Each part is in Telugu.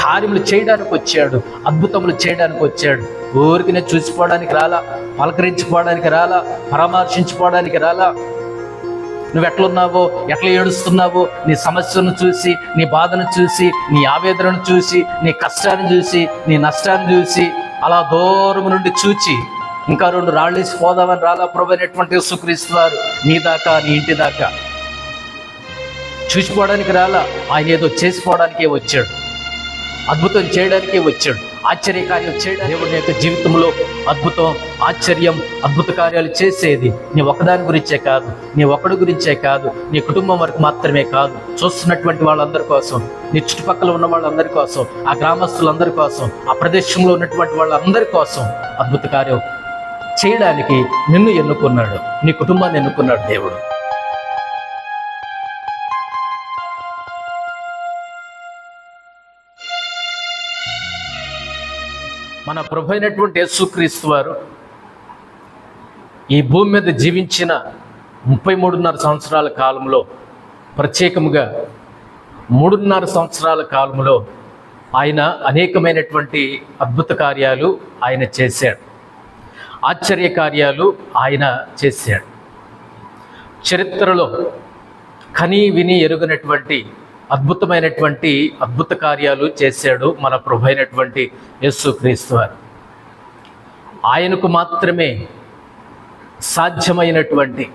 కార్యములు చేయడానికి వచ్చాడు, అద్భుతములు చేయడానికి వచ్చాడు. ఊరికినే చూసిపోవడానికి రాలా, పలకరించుకోవడానికి రాలా, పరామర్శించుకోవడానికి రాలా. నువ్వు ఎట్లున్నావో, ఎట్లా ఏడుస్తున్నావో, నీ సమస్యను చూసి, నీ బాధను చూసి, నీ ఆవేదనను చూసి, నీ కష్టాన్ని చూసి, నీ నష్టాన్ని చూసి, అలా దూరం నుండి చూచి ఇంకా 2 రాళ్ళేసి పోదామని రాలా ప్రభు అయినటువంటి యేసుక్రీస్తు వారు నీ దాకా, నీ ఇంటి దాకా. చూసిపోవడానికి రాలా, ఆయన ఏదో చేసిపోవడానికే వచ్చాడు, అద్భుతం చేయడానికే వచ్చాడు, ఆశ్చర్యకార్యం చేయడానికి. దేవుడి యొక్క జీవితంలో అద్భుతం, ఆశ్చర్యం, అద్భుత కార్యాలు చేసేది నీ ఒక్కదాని గురించే కాదు, నీ ఒక్కడి గురించే కాదు, నీ కుటుంబం వరకు మాత్రమే కాదు, చూస్తున్నటువంటి వాళ్ళందరి కోసం, నీ చుట్టుపక్కల ఉన్న వాళ్ళందరి కోసం, ఆ గ్రామస్తులందరి కోసం, ఆ ప్రదేశంలో ఉన్నటువంటి వాళ్ళందరి కోసం అద్భుత కార్యం చేయడానికి నిన్ను ఎన్నుకున్నాడు, నీ కుటుంబాన్ని ఎన్నుకున్నాడు దేవుడు. మన ప్రభు అయినటువంటి యేసుక్రీస్తు వారు ఈ భూమి మీద జీవించిన 33.5 సంవత్సరాల కాలంలో, ప్రత్యేకముగా 3.5 సంవత్సరాల కాలంలో ఆయన అనేకమైనటువంటి అద్భుత కార్యాలు ఆయన చేశాడు, ఆశ్చర్య కార్యాలు ఆయన చేశాడు. చరిత్రలో కని విని ఎరుగనటువంటి అద్భుతమైనటువంటి అద్భుత కార్యాలు చేశాడు మన ప్రభు అయినటువంటి యేసుక్రీస్తు వారు. ఆయనకు మాత్రమే సాధ్యమైనటువంటి,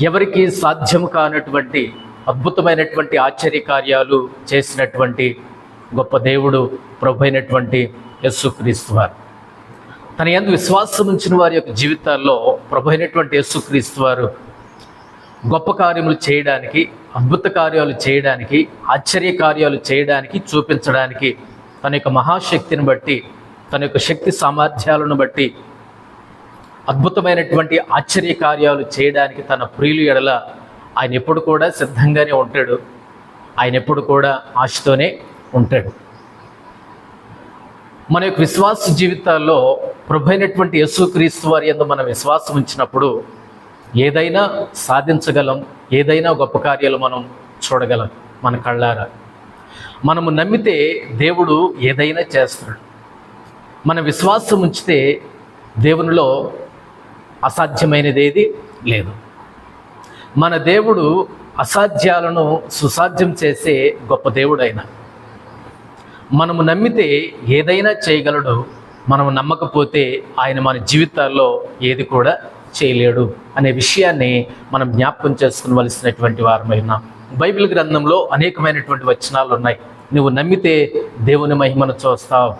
ఎవరికి సాధ్యం కానటువంటి అద్భుతమైనటువంటి ఆశ్చర్య కార్యాలు చేసినటువంటి గొప్ప దేవుడు ప్రభు అయినటువంటి యేసుక్రీస్తు వారు. తన యందు విశ్వాసం ఉంచిన వారి యొక్క జీవితాల్లో ప్రభు అయినటువంటి యేసుక్రీస్తు వారు గొప్ప కార్యములు చేయడానికి, అద్భుత కార్యాలు చేయడానికి, ఆశ్చర్య కార్యాలు చేయడానికి, చూపించడానికి తన యొక్క మహాశక్తిని బట్టి, తన యొక్క శక్తి సామర్థ్యాలను బట్టి అద్భుతమైనటువంటి ఆశ్చర్య కార్యాలు చేయడానికి తన ప్రియులు ఎడల ఆయన ఎప్పుడు కూడా సిద్ధంగానే ఉంటాడు, ఆయన ఎప్పుడు కూడా ఆశతోనే ఉంటాడు. మన యొక్క విశ్వాస జీవితాల్లో ప్రభు అయినటువంటి యేసుక్రీస్తు వారి యందు మనం విశ్వాసం ఉంచినప్పుడు ఏదైనా సాధించగలం, ఏదైనా గొప్ప కార్యాలు మనం చూడగలం మన కళ్ళారా. మనము నమ్మితే దేవుడు ఏదైనా చేస్తాడు. మన విశ్వాసం ఉంచితే దేవునిలో అసాధ్యమైనది ఏది లేదు. మన దేవుడు అసాధ్యాలను సుసాధ్యం చేసే గొప్ప దేవుడు ఆయన. మనము నమ్మితే ఏదైనా చేయగలడు, మనము నమ్మకపోతే ఆయన మన జీవితాల్లో ఏది కూడా చేయలేడు అనే విషయాన్ని మనం జ్ఞాపకం చేసుకునవలసినటువంటి వారమై ఉన్నాం. బైబిల్ గ్రంథంలో అనేకమైనటువంటి వచనాలు ఉన్నాయి. నువ్వు నమ్మితే దేవుని మహిమను చూస్తావు,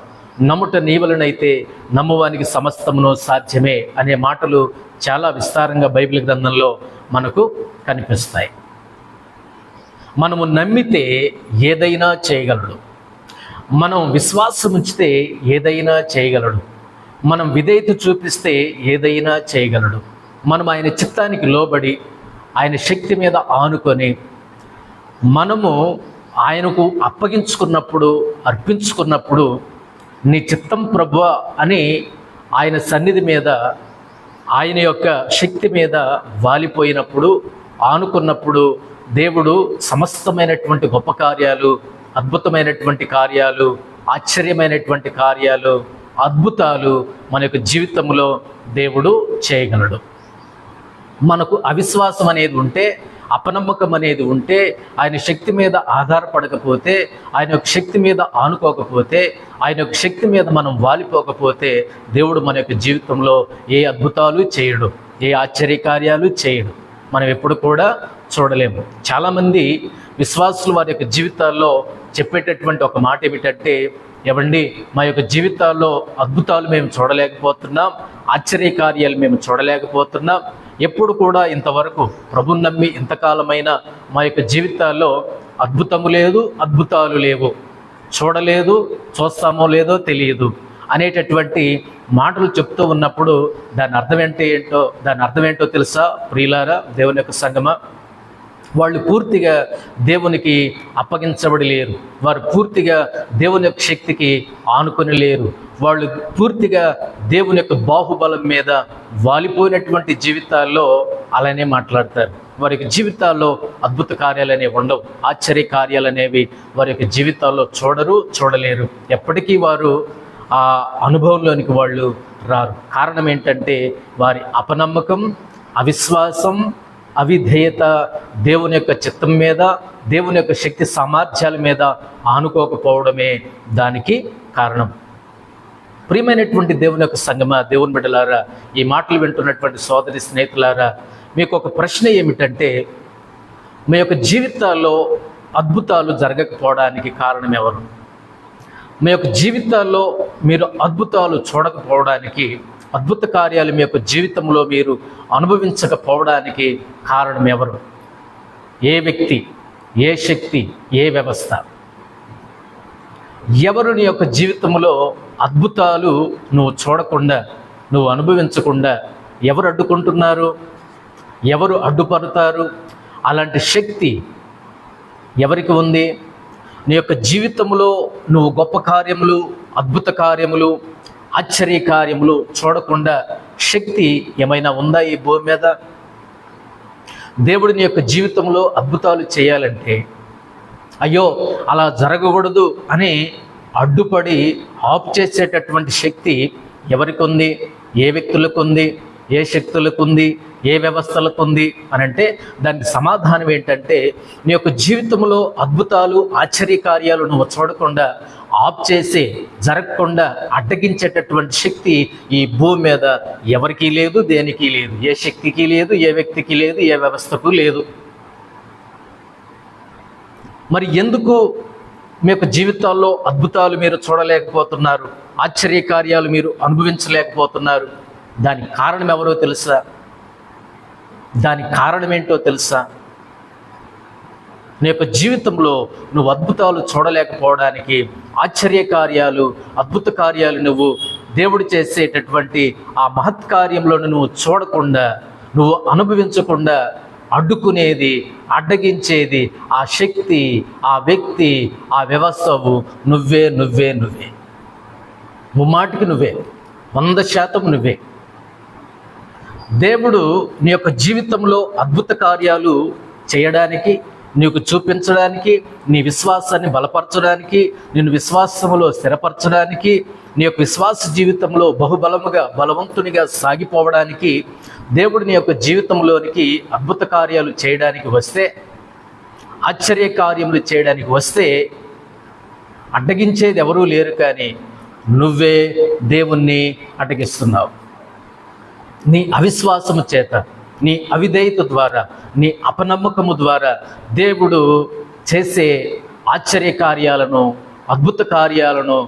నమ్ముట నీ వలనైతే నమ్మువానికి సమస్తమును సాధ్యమే అనే మాటలు చాలా విస్తారంగా బైబిల్ గ్రంథంలో మనకు కనిపిస్తాయి. మనము నమ్మితే ఏదైనా చేయగలడు, మనం విశ్వాసం ఉంచితే ఏదైనా చేయగలడు, మనం విధేయత చూపిస్తే ఏదైనా చేయగలడు. మనం ఆయన చిత్తానికి లోబడి, ఆయన శక్తి మీద ఆనుకొని మనము ఆయనకు అప్పగించుకున్నప్పుడు, అర్పించుకున్నప్పుడు, నీ చిత్తం ప్రభువా అని ఆయన సన్నిధి మీద, ఆయన యొక్క శక్తి మీద వాలిపోయినప్పుడు, ఆనుకున్నప్పుడు దేవుడు సమస్తమైనటువంటి గొప్ప కార్యాలు, అద్భుతమైనటువంటి కార్యాలు, ఆశ్చర్యమైనటువంటి కార్యాలు, అద్భుతాలు మన యొక్క జీవితంలో దేవుడు చేయగలడు. మనకు అవిశ్వాసం అనేది ఉంటే, అపనమ్మకం అనేది ఉంటే, ఆయన శక్తి మీద ఆధారపడకపోతే, ఆయన యొక్క శక్తి మీద ఆనుకోకపోతే, ఆయన యొక్క శక్తి మీద మనం వాలిపోకపోతే దేవుడు మన యొక్క జీవితంలో ఏ అద్భుతాలు చేయడు, ఏ ఆశ్చర్య కార్యాలు చేయడు. మనం ఎప్పుడు కూడా చూడలేము. చాలామంది విశ్వాసులు వారి యొక్క జీవితాల్లో చెప్పేటటువంటి ఒక మాట ఏమిటంటే, ఏవండి మా యొక్క జీవితాల్లో అద్భుతాలు మేము చూడలేకపోతున్నాం, ఆశ్చర్య కార్యాలు మేము చూడలేకపోతున్నాం, ఎప్పుడు కూడా ఇంతవరకు ప్రభుని నమ్మి ఇంతకాలమైనా మా యొక్క జీవితాల్లో అద్భుతము లేదు, అద్భుతాలు లేవు, చూడలేదు, చూస్తామో లేదో తెలియదు అనేటటువంటి మాటలు చెప్తూ ఉన్నప్పుడు దాని అర్థం ఏంటో తెలుసా ప్రియులారా, దేవుని యొక్క సంగమా? వాళ్ళు పూర్తిగా దేవునికి అప్పగించబడి లేరు, వారు పూర్తిగా దేవుని యొక్క శక్తికి ఆనుకొని లేరు, వాళ్ళు పూర్తిగా దేవుని యొక్క బాహుబలం మీద వాలిపోయినటువంటి జీవితాల్లో అలానే మాట్లాడతారు. వారి యొక్క జీవితాల్లో అద్భుత కార్యాలు అనేవి ఉండవు, ఆశ్చర్య కార్యాలు అనేవి వారి యొక్క జీవితాల్లో చూడలేరు. ఎప్పటికీ వారు ఆ అనుభవంలోనికి వాళ్ళు రారు. కారణం ఏంటంటే వారి అపనమ్మకం, అవిశ్వాసం, అవిధేయత, దేవుని యొక్క చిత్తం మీద, దేవుని యొక్క శక్తి సామర్థ్యాల మీద ఆనుకోకపోవడమే దానికి కారణం. ప్రియమైనటువంటి దేవుని యొక్క సంగమా, దేవుని బిడ్డలారా, ఈ మాటలు వింటున్నటువంటి సోదరి స్నేహితులారా, మీకు ఒక ప్రశ్న ఏమిటంటే, మీ యొక్క జీవితాల్లో అద్భుతాలు జరగకపోవడానికి కారణం ఎవరు? మీ యొక్క జీవితాల్లో మీరు అద్భుతాలు చూడకపోవడానికి, అద్భుత కార్యాలు మీ యొక్క జీవితంలో మీరు అనుభవించకపోవడానికి కారణం ఎవరు? ఏ వ్యక్తి, ఏ శక్తి, ఏ వ్యవస్థ? ఎవరు నీ యొక్క జీవితంలో అద్భుతాలు నువ్వు చూడకుండా, నువ్వు అనుభవించకుండా ఎవరు అడ్డుకుంటున్నారు? ఎవరు అడ్డుపడతారు? అలాంటి శక్తి ఎవరికి ఉంది? నీ యొక్క జీవితంలో నువ్వు గొప్ప కార్యములు, అద్భుత కార్యములు, ఆశ్చర్య కార్యములు చూడకుండా శక్తి ఏమైనా ఉందా ఈ భూమి మీద? దేవుడు నీ యొక్క జీవితంలో అద్భుతాలు చేయాలంటే, అయ్యో అలా జరగకూడదు అని అడ్డుపడి ఆపు చేసేటటువంటి శక్తి ఎవరికి ఉంది? ఏ వ్యక్తులకు ఉంది? ఏ శక్తులకు ఉంది? ఏ వ్యవస్థలకు ఉంది అని అంటే, దానికి సమాధానం ఏంటంటే, నీ యొక్క జీవితంలో అద్భుతాలు, ఆశ్చర్య కార్యాలు నువ్వు చూడకుండా ఆప్ చేసే, జరగకుండా అడ్డగించేటటువంటి శక్తి ఈ భూమి మీద ఎవరికీ లేదు, దేనికి లేదు. ఏ శక్తికి లేదు, ఏ వ్యక్తికి లేదు, ఏ వ్యవస్థకు లేదు. మరి ఎందుకు మీ యొక్క జీవితాల్లో అద్భుతాలు మీరు చూడలేకపోతున్నారు, ఆశ్చర్య కార్యాలు మీరు అనుభవించలేకపోతున్నారు? దానికి కారణం ఎవరో తెలుసా? దానికి కారణం ఏంటో తెలుసా? నీ యొక్క జీవితంలో నువ్వు అద్భుతాలు చూడలేకపోవడానికి, ఆశ్చర్య కార్యాలు, అద్భుత కార్యాలు నువ్వు దేవుడు చేసేటటువంటి ఆ మహత్కార్యంలో నువ్వు చూడకుండా, నువ్వు అనుభవించకుండా అడ్డుకునేది, అడ్డగించేది ఆ శక్తి, ఆ వ్యక్తి, ఆ వ్యవస్థవు నువ్వే. ముమ్మాటికి నువ్వే, 100% నువ్వే. దేవుడు నీ యొక్క జీవితంలో అద్భుత కార్యాలు చేయడానికి, నీకు చూపించడానికి, నీ విశ్వాసాన్ని బలపరచడానికి, నిన్ను విశ్వాసములో స్థిరపరచడానికి, నీ యొక్క విశ్వాస జీవితంలో బహుబలముగా, బలవంతునిగా సాగిపోవడానికి దేవుడు నీ యొక్క జీవితంలోనికి అద్భుత కార్యాలు చేయడానికి వస్తే, ఆశ్చర్య కార్యములు చేయడానికి వస్తే అడ్డగించేది ఎవరూ లేరు, కానీ నువ్వే దేవుణ్ణి అడ్డగిస్తున్నావు. నీ అవిశ్వాసము చేత, నీ అవిధేయత ద్వారా, నీ అపనమ్మకము ద్వారా దేవుడు చేసే ఆశ్చర్య కార్యాలను, అద్భుత కార్యాలను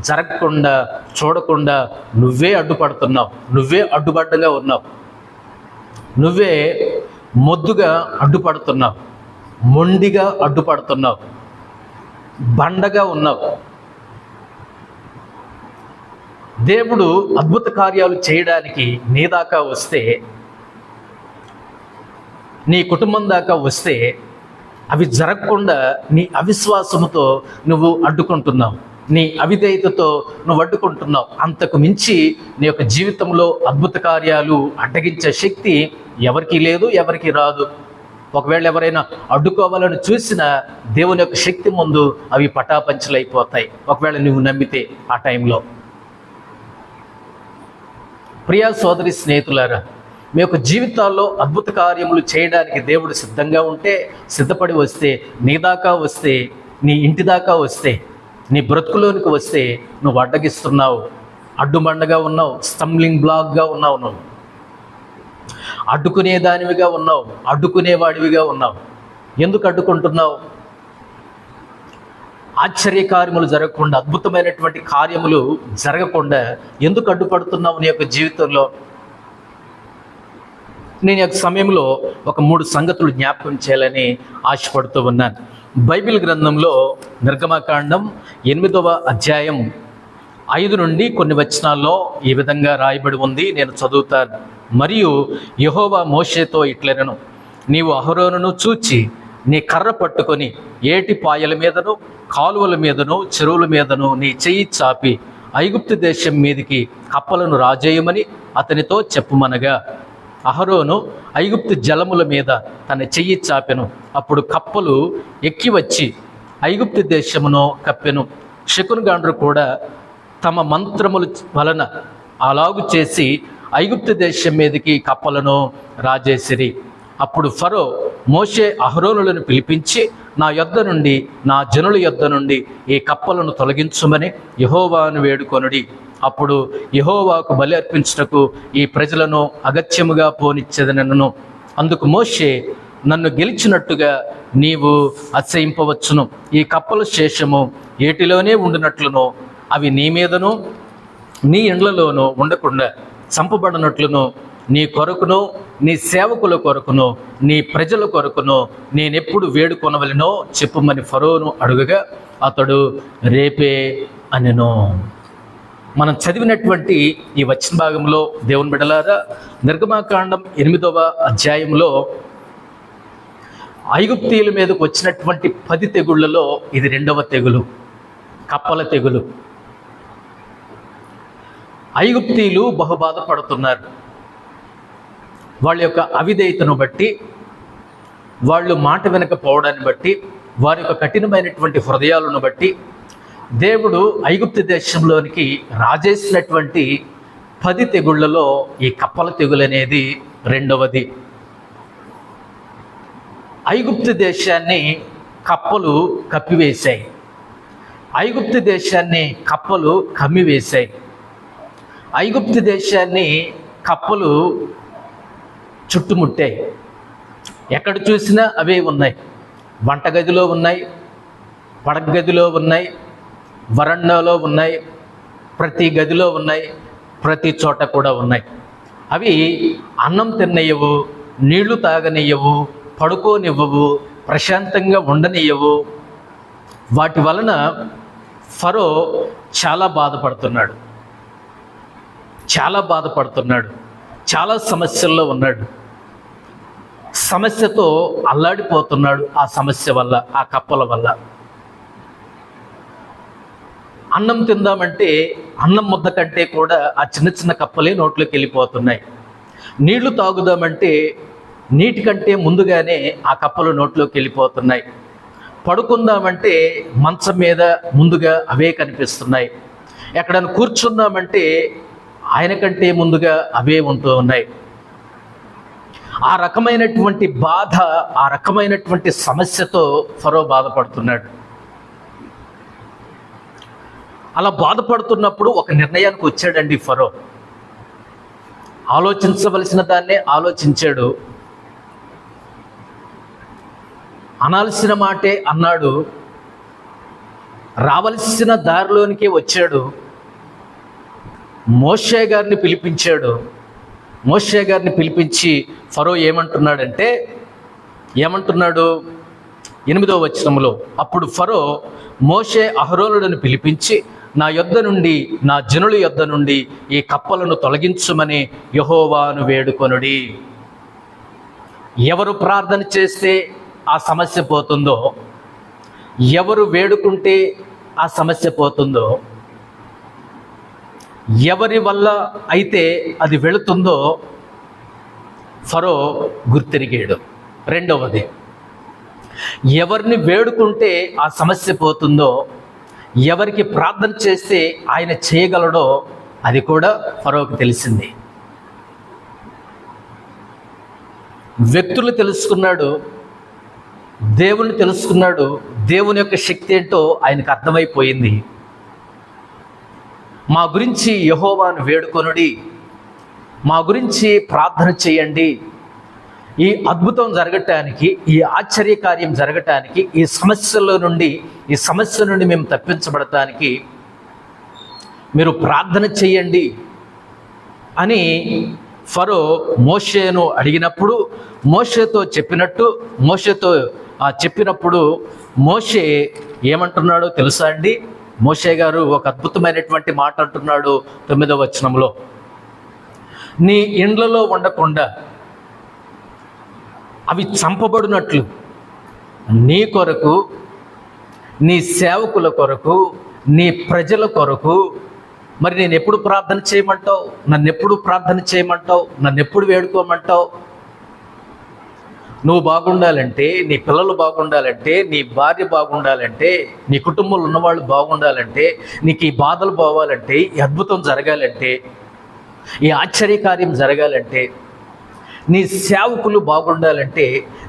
జరగకుండా, చూడకుండా నువ్వే అడ్డుపడుతున్నావు. నువ్వే అడ్డుపడ్డగా ఉన్నావు. నువ్వే మొద్దుగా అడ్డుపడుతున్నావు, మొండిగా అడ్డుపడుతున్నావు, బండగా ఉన్నావు. దేవుడు అద్భుత కార్యాలు చేయడానికి నీ దాకా వస్తే, నీ కుటుంబం దాకా వస్తే, అవి జరగకుండా నీ అవిశ్వాసముతో నువ్వు అడ్డుకుంటున్నావు, నీ అవిధేయతతో నువ్వు అడ్డుకుంటున్నావు. అంతకు మించి నీ యొక్క జీవితంలో అద్భుత కార్యాలు అడ్డగించే శక్తి ఎవరికి లేదు, ఎవరికి రాదు. ఒకవేళ ఎవరైనా అడ్డుకోవాలని చూసినా దేవుని యొక్క శక్తి ముందు అవి పటాపంచలైపోతాయి, ఒకవేళ నువ్వు నమ్మితే ఆ టైంలో. ప్రియా సోదరి స్నేహితులారా, మీ యొక్క జీవితాల్లో అద్భుత కార్యములు చేయడానికి దేవుడు సిద్ధంగా ఉంటే, సిద్ధపడి వస్తే, నీ దాకా వస్తే, నీ ఇంటి దాకా వస్తే, నీ బ్రతుకులోనికి వస్తే నువ్వు అడ్డగిస్తున్నావు, అడ్డుబండగా ఉన్నావు, స్టంబ్లింగ్ బ్లాక్గా ఉన్నావు, నువ్వు అడ్డుకునేదానివిగా ఉన్నావు, అడ్డుకునేవాడివిగా ఉన్నావు. ఎందుకు అడ్డుకుంటున్నావు? ఆశ్చర్య కార్యములు జరగకుండా, అద్భుతమైనటువంటి కార్యములు జరగకుండా ఎందుకు అడ్డుపడుతున్నావు నీ యొక్క జీవితంలో? నేను యొక్క సమయంలో ఒక 3 సంగతులు జ్ఞాపకం చేయాలని ఆశపడుతూ ఉన్నాను. బైబిల్ గ్రంథంలో నిర్గమకాండం 8వ అధ్యాయం 5 నుండి కొన్ని వచనాల్లో ఈ విధంగా రాయబడి ఉంది. నేను చదువుతాను. మరియు యెహోవా మోషేతో ఇట్లనెను, నీవు అహరోనును చూచి నీ కర్ర పట్టుకొని ఏటి పాయల మీదను, కాలువల మీదను, చెరువుల మీదను నీ చెయ్యి చాపి ఐగుప్తు దేశం మీదికి కప్పలను రాజేయమని అతనితో చెప్పుమనగా, అహరోను ఐగుప్తు జలముల మీద తన చెయ్యి చాపెను. అప్పుడు కప్పలు ఎక్కి వచ్చి ఐగుప్తు దేశమును కప్పెను. శకునగాండ్రు కూడా తమ మంత్రముల వలన అలాగు చేసి ఐగుప్తు దేశం మీదకి కప్పలను రాజేసిరి. అప్పుడు ఫరో మోషే అహరోనులను పిలిపించి, నా యొద్ద నుండి, నా జనుల యొద్ద నుండి ఈ కప్పలను తొలగించుమని యెహోవాను వేడుకొనుడి. అప్పుడు యెహోవాకు బలి అర్పించుటకు ఈ ప్రజలను అగత్యముగా పోనిచ్చేదనను. అందుకు మోషే, నన్ను గెలిచినట్టుగా నీవు అతిశయింపవచ్చును. ఈ కప్పల శేషము ఏటిలోనే ఉండినట్లును, అవి నీ మీదను నీ ఇండ్లలోనూ ఉండకుండా చంపబడినట్లును, నీ కొరకును, నీ సేవకుల కొరకును, నీ ప్రజల కొరకును నేనెప్పుడు వేడుకొనవలెనో చెప్పుమని ఫరోను అడుగగా అతడు రేపే అనెను. మనం చదివినటువంటి ఈ వచన భాగంలో దేవుని బిడ్డలారా, నిర్గమాకాండం 8వ అధ్యాయంలో ఐగుప్తీయుల మీదకు వచ్చినటువంటి 10 తెగుళ్లలో ఇది 2వ తెగులు, కప్పల తెగులు. ఐగుప్తీయులు బహుబాధపడుతున్నారు. వాళ్ళ యొక్క అవిధేయతను బట్టి, వాళ్ళు మాట వినకపోవడాన్ని బట్టి, వారి యొక్క కఠినమైనటువంటి హృదయాలను బట్టి దేవుడు ఐగుప్తు దేశంలోనికి రాజేసినటువంటి 10 తెగుళ్లలో ఈ కప్పల తెగులు అనేది 2వది. ఐగుప్తు దేశాన్ని కప్పలు కప్పివేశాయి. ఐగుప్తు దేశాన్ని కప్పలు కమ్మివేశాయి. ఐగుప్తు దేశాన్ని కప్పలు చుట్టుముట్టాయి. ఎక్కడ చూసినా అవే ఉన్నాయి. వంటగదిలో ఉన్నాయి, పడగదిలో ఉన్నాయి, వరండాలో ఉన్నాయి, ప్రతి గదిలో ఉన్నాయి, ప్రతి చోట కూడా ఉన్నాయి. అవి అన్నం తిన్నయ్యవు, నీళ్లు తాగనియ్యవు, పడుకోనివ్వవు, ప్రశాంతంగా ఉండనియ్యవు. వాటి వలన ఫరో చాలా బాధపడుతున్నాడు, చాలా సమస్యల్లో ఉన్నాడు. సమస్యతో అల్లాడిపోతున్నాడు. ఆ సమస్య వల్ల, ఆ కప్పల వల్ల. అన్నం తిందామంటే అన్నం ముద్ద కంటే కూడా ఆ చిన్న చిన్న కప్పలే నోట్లోకి వెళ్ళిపోతున్నాయి. నీళ్లు తాగుదామంటే నీటి కంటే ముందుగానే ఆ కప్పలు నోట్లోకి వెళ్ళిపోతున్నాయి. పడుకుందామంటే మంచం మీద ముందుగా అవే కనిపిస్తున్నాయి. ఎక్కడైనా కూర్చుందామంటే ఆయన కంటే ముందుగా అవే ఉంటూ ఉన్నాయి. ఆ రకమైనటువంటి బాధ, ఆ రకమైనటువంటి సమస్యతో ఫరో బాధపడుతున్నాడు. అలా బాధపడుతున్నప్పుడు ఒక నిర్ణయానికి వచ్చాడండి ఫరో. ఆలోచించవలసిన దాన్నే ఆలోచించాడు, అనాల్సిన మాటే అన్నాడు, రావలసిన దారిలోనికే వచ్చాడు. మోషే గారిని పిలిపించాడు. మోషే గారిని పిలిపించి ఫరో ఏమంటున్నాడు 8వ వచనంలో, అప్పుడు ఫరో మోషే అహరోనులను పిలిపించి, నా యొద్ద నుండి, నా జనుల యొద్ద నుండి ఈ కప్పలను తొలగించుమని యెహోవాను వేడుకొనుడి. ఎవరు ప్రార్థన చేస్తే ఆ సమస్య పోతుందో, ఎవరు వేడుకుంటే ఆ సమస్య పోతుందో, ఎవరి వల్ల అయితే అది వెళుతుందో ఫరో గుర్తెరిగాడు. 2వది, ఎవరిని వేడుకుంటే ఆ సమస్య పోతుందో, ఎవరికి ప్రార్థన చేస్తే ఆయన చేయగలడో అది కూడా ఫరోకు తెలిసింది. వ్యక్తులు తెలుసుకున్నాడు, దేవుని తెలుసుకున్నాడు. దేవుని యొక్క శక్తి ఏంటో ఆయనకు అర్థమైపోయింది. మా గురించి యెహోవాను వేడుకొనుడి, మా గురించి ప్రార్థన చేయండి. ఈ అద్భుతం జరగటానికి, ఈ ఆశ్చర్యకార్యం జరగటానికి, ఈ సమస్య నుండి మేము తప్పించబడటానికి మీరు ప్రార్థన చేయండి అని ఫరో మోషేను అడిగినప్పుడు, మోషేతో చెప్పినప్పుడు మోషే ఏమంటున్నాడో తెలుసా అండి? మోషే గారు ఒక అద్భుతమైనటువంటి మాట అంటున్నాడు 9వ వచనంలో, నీ ఇండ్లలో ఉండకుండా అవి చంపబడినట్లు నీ కొరకు, నీ సేవకుల కొరకు, నీ ప్రజల కొరకు మరి నేను ఎప్పుడు ప్రార్థన చేయమంటావు, నన్ను ఎప్పుడు ప్రార్థన చేయమంటావు, నన్ను ఎప్పుడు వేడుకోమంటావు? నువ్వు బాగుండాలంటే, నీ పిల్లలు బాగుండాలంటే, నీ భార్య బాగుండాలంటే, నీ కుటుంబంలో ఉన్నవాళ్ళు బాగుండాలంటే, నీకు ఈ బాధలు పోవాలంటే, ఈ అద్భుతం జరగాలంటే, ఈ ఆశ్చర్యకార్యం జరగాలంటే, నీ సేవకులు బాగుండాలంటే,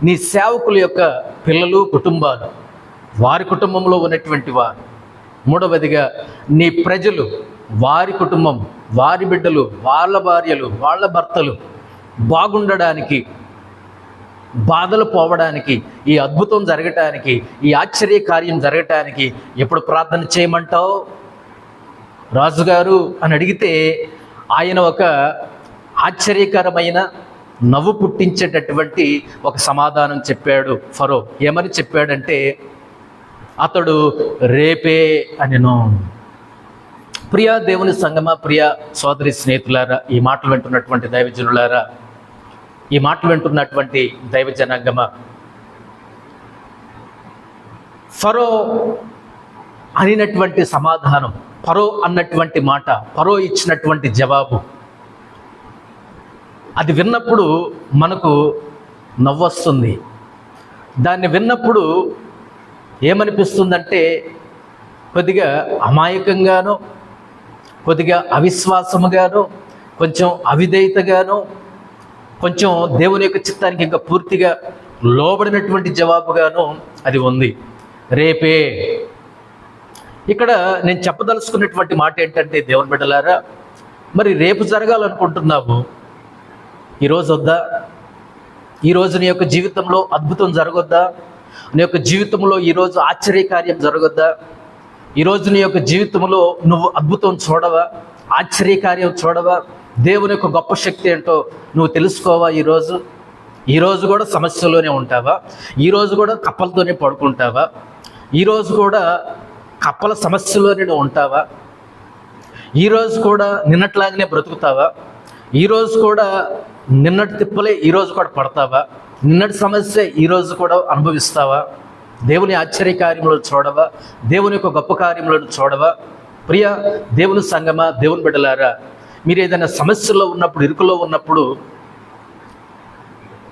నీ సేవకుల యొక్క పిల్లలు, కుటుంబాలు, వారి కుటుంబంలో ఉన్నటువంటి వారు, మూడవదిగా నీ ప్రజలు, వారి కుటుంబం, వారి బిడ్డలు, వాళ్ళ భార్యలు, వాళ్ళ భర్తలు బాగుండడానికి, బాధలు పోవడానికి, ఈ అద్భుతం జరగటానికి, ఈ ఆశ్చర్య కార్యం జరగటానికి ఎప్పుడు ప్రార్థన చేయమంటావు రాజుగారు అని అడిగితే ఆయన ఒక ఆశ్చర్యకరమైన నవ్వు పుట్టించేటటువంటి ఒక సమాధానం చెప్పాడు ఫరో. ఏమని చెప్పాడంటే, అతడు రేపే అనెను. ప్రియ దేవుని సంగమ, ప్రియ సోదరి స్నేహితులారా, ఈ మాటలు వింటున్నటువంటి దైవజనులారా, ఈ మాటలు వింటున్నటువంటి దైవ జనాంగమ, ఫరో అనినటువంటి సమాధానం, ఫరో అన్నటువంటి మాట, ఫరో ఇచ్చినటువంటి జవాబు, అది విన్నప్పుడు మనకు నవ్వొస్తుంది. దాన్ని విన్నప్పుడు ఏమనిపిస్తుందంటే, కొద్దిగా అమాయకంగాను, కొద్దిగా అవిశ్వాసముగాను, కొంచెం అవిధేయతగాను, కొంచెం దేవుని యొక్క చిత్తానికి ఇంకా పూర్తిగా లోబడినటువంటి జవాబుగాను అది ఉంది. రేపే. ఇక్కడ నేను చెప్పదలుచుకున్నటువంటి మాట ఏంటంటే, దేవుని బిడ్డలారా, మరి రేపు జరగాలనుకుంటున్నావు, ఈరోజు వద్దా? ఈరోజు నీ యొక్క జీవితంలో అద్భుతం జరగొద్దా? నీ యొక్క జీవితంలో ఈరోజు ఆశ్చర్యకార్యం జరగొద్దా? ఈరోజు నీ యొక్క జీవితంలో నువ్వు అద్భుతం చూడవా? ఆశ్చర్యకార్యం చూడవా? దేవుని యొక్క గొప్ప శక్తి ఏంటో నువ్వు తెలుసుకోవా? ఈరోజు కూడా సమస్యలోనే ఉంటావా? ఈరోజు కూడా కప్పలతోనే పడుకుంటావా? ఈరోజు కూడా కప్పల సమస్యలోనే ఉంటావా? ఈరోజు కూడా నిన్నట్లాగానే బ్రతుకుతావా? ఈరోజు కూడా నిన్నటి తిప్పలే ఈరోజు కూడా పడతావా? నిన్నటి సమస్య ఈరోజు కూడా అనుభవిస్తావా? దేవుని ఆశ్చర్య కార్యములను చూడవా? దేవుని యొక్క గొప్ప కార్యములను చూడవా? ప్రియ దేవుని సంగమా, దేవుని బిడ్డలారా, మీరు ఏదైనా సమస్యలో ఉన్నప్పుడు, ఇరుకులో ఉన్నప్పుడు,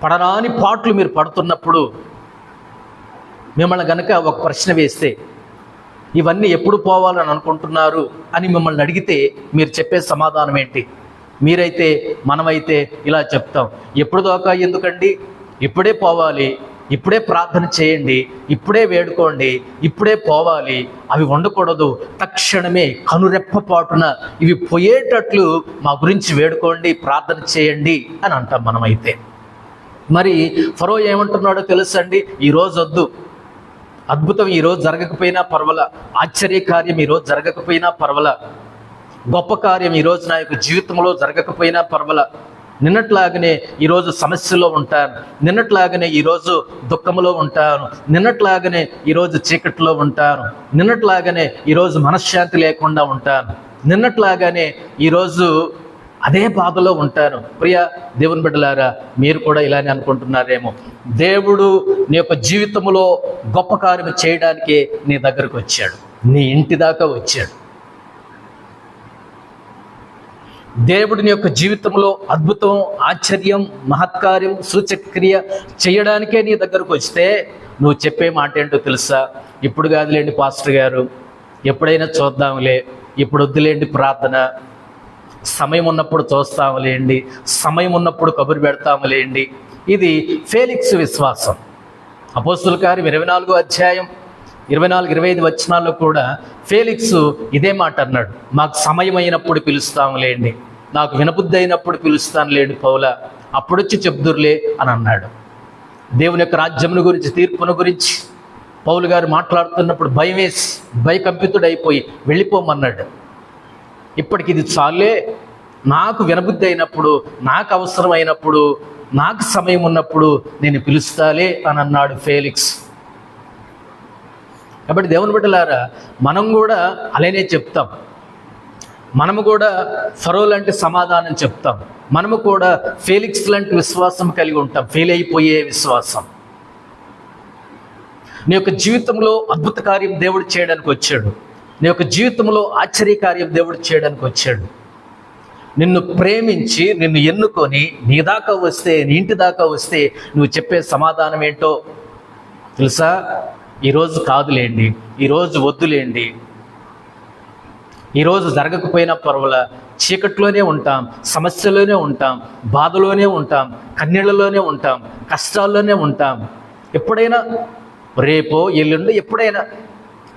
పడరాని పాటలు మీరు పడుతున్నప్పుడు మిమ్మల్ని గనక ఒక ప్రశ్న వేస్తే, ఇవన్నీ ఎప్పుడు పోవాలని అనుకుంటున్నారు అని మిమ్మల్ని అడిగితే మీరు చెప్పే సమాధానం ఏంటి? మీరైతే, మనమైతే ఇలా చెప్తాం, ఎప్పుడు దాకా ఎందుకండి, ఇప్పుడే పోవాలి, ఇప్పుడే ప్రార్థన చేయండి, ఇప్పుడే వేడుకోండి, ఇప్పుడే పోవాలి, అవి ఉండకూడదు, తక్షణమే కనురెప్పపాటున ఇవి పోయేటట్లు మా గురించి వేడుకోండి, ప్రార్థన చేయండి అని అంటాం మనమైతే. మరి ఫరో ఏమంటున్నాడో తెలుసండి? ఈరోజు వద్దు, అద్భుతం ఈరోజు జరగకపోయినా పర్వాలా, ఆశ్చర్యకార్యం ఈరోజు జరగకపోయినా పర్వాలా, గొప్ప కార్యం ఈరోజు నా యొక్క జీవితంలో జరగకపోయినా పర్వాలా, నిన్నట్లాగనే ఈరోజు సమస్యలో ఉంటాను, నిన్నట్లాగనే ఈరోజు దుఃఖంలో ఉంటాను, నిన్నట్లాగనే ఈరోజు చీకట్లో ఉంటాను, నిన్నట్లాగనే ఈరోజు మనశ్శాంతి లేకుండా ఉంటాను, నిన్నట్లాగానే ఈరోజు అదే బాధలో ఉంటాను. ప్రియ దేవుని బిడ్డలారా, మీరు కూడా ఇలానే అనుకుంటున్నారేమో. దేవుడు నీ యొక్క జీవితంలో గొప్ప కార్యం చేయడానికే నీ దగ్గరకు వచ్చాడు, నీ ఇంటి దాకా వచ్చాడు. దేవుడిని యొక్క జీవితంలో అద్భుతం, ఆశ్చర్యం, మహత్కార్యం, సూచక్రియ చేయడానికే నీ దగ్గరకు వస్తే నువ్వు చెప్పే మాట ఏంటో తెలుసా? ఇప్పుడు కాదులేండి పాస్టర్ గారు, ఎప్పుడైనా చూద్దాంలే, ఇప్పుడు వద్దులేండి ప్రార్థన, సమయం ఉన్నప్పుడు చూస్తాములేండి, సమయం ఉన్నప్పుడు కబురు పెడతాములేండి. ఇది ఫేలిక్స్ విశ్వాసం. అపోస్తుల కార్యం 24వ అధ్యాయం 24-25 వచనాల్లో కూడా ఫేలిక్స్ ఇదే మాట అన్నాడు, మాకు సమయం అయినప్పుడు పిలుస్తాములేండి, నాకు వినబుద్ధి అయినప్పుడు పిలుస్తానులేండి పౌలా, అప్పుడొచ్చి చెప్దురులే అని అన్నాడు. దేవుని యొక్క రాజ్యమును గురించి, తీర్పును గురించి పౌలు గారు మాట్లాడుతున్నప్పుడు భయం వేసి భయకంపితుడైపోయి వెళ్ళిపోమన్నాడు. ఇప్పటికి ఇది చాలే, నాకు వినబుద్ధి అయినప్పుడు, నాకు అవసరం అయినప్పుడు, నాకు సమయం ఉన్నప్పుడు నేను పిలుస్తాలే అని అన్నాడు ఫేలిక్స్. కాబట్టి దేవుని బిడ్డలారా, మనం కూడా అలానే చెప్తాం, మనము కూడా ఫరో లాంటి సమాధానం చెప్తాం, మనము కూడా ఫేలిక్స్ లాంటి విశ్వాసం కలిగి ఉంటాం, ఫెయిల్ అయిపోయే విశ్వాసం. నీ యొక్క జీవితంలో అద్భుత కార్యం దేవుడు చేయడానికి వచ్చాడు, నీ యొక్క జీవితంలో ఆశ్చర్యకార్యం దేవుడు చేయడానికి వచ్చాడు. నిన్ను ప్రేమించి నిన్ను ఎన్నుకొని నీ దాకా వస్తే, నీ ఇంటి దాకా వస్తే నువ్వు చెప్పే సమాధానం ఏంటో తెలుసా? ఈరోజు కాదులేండి, ఈరోజు వద్దులేండి, ఈరోజు జరగకపోయినా పర్వాలా, చీకట్లోనే ఉంటాం, సమస్యలోనే ఉంటాం, బాధలోనే ఉంటాం, కన్నీళ్ళలోనే ఉంటాం, కష్టాల్లోనే ఉంటాం, ఎప్పుడైనా రేపో ఎల్లుండో ఎప్పుడైనా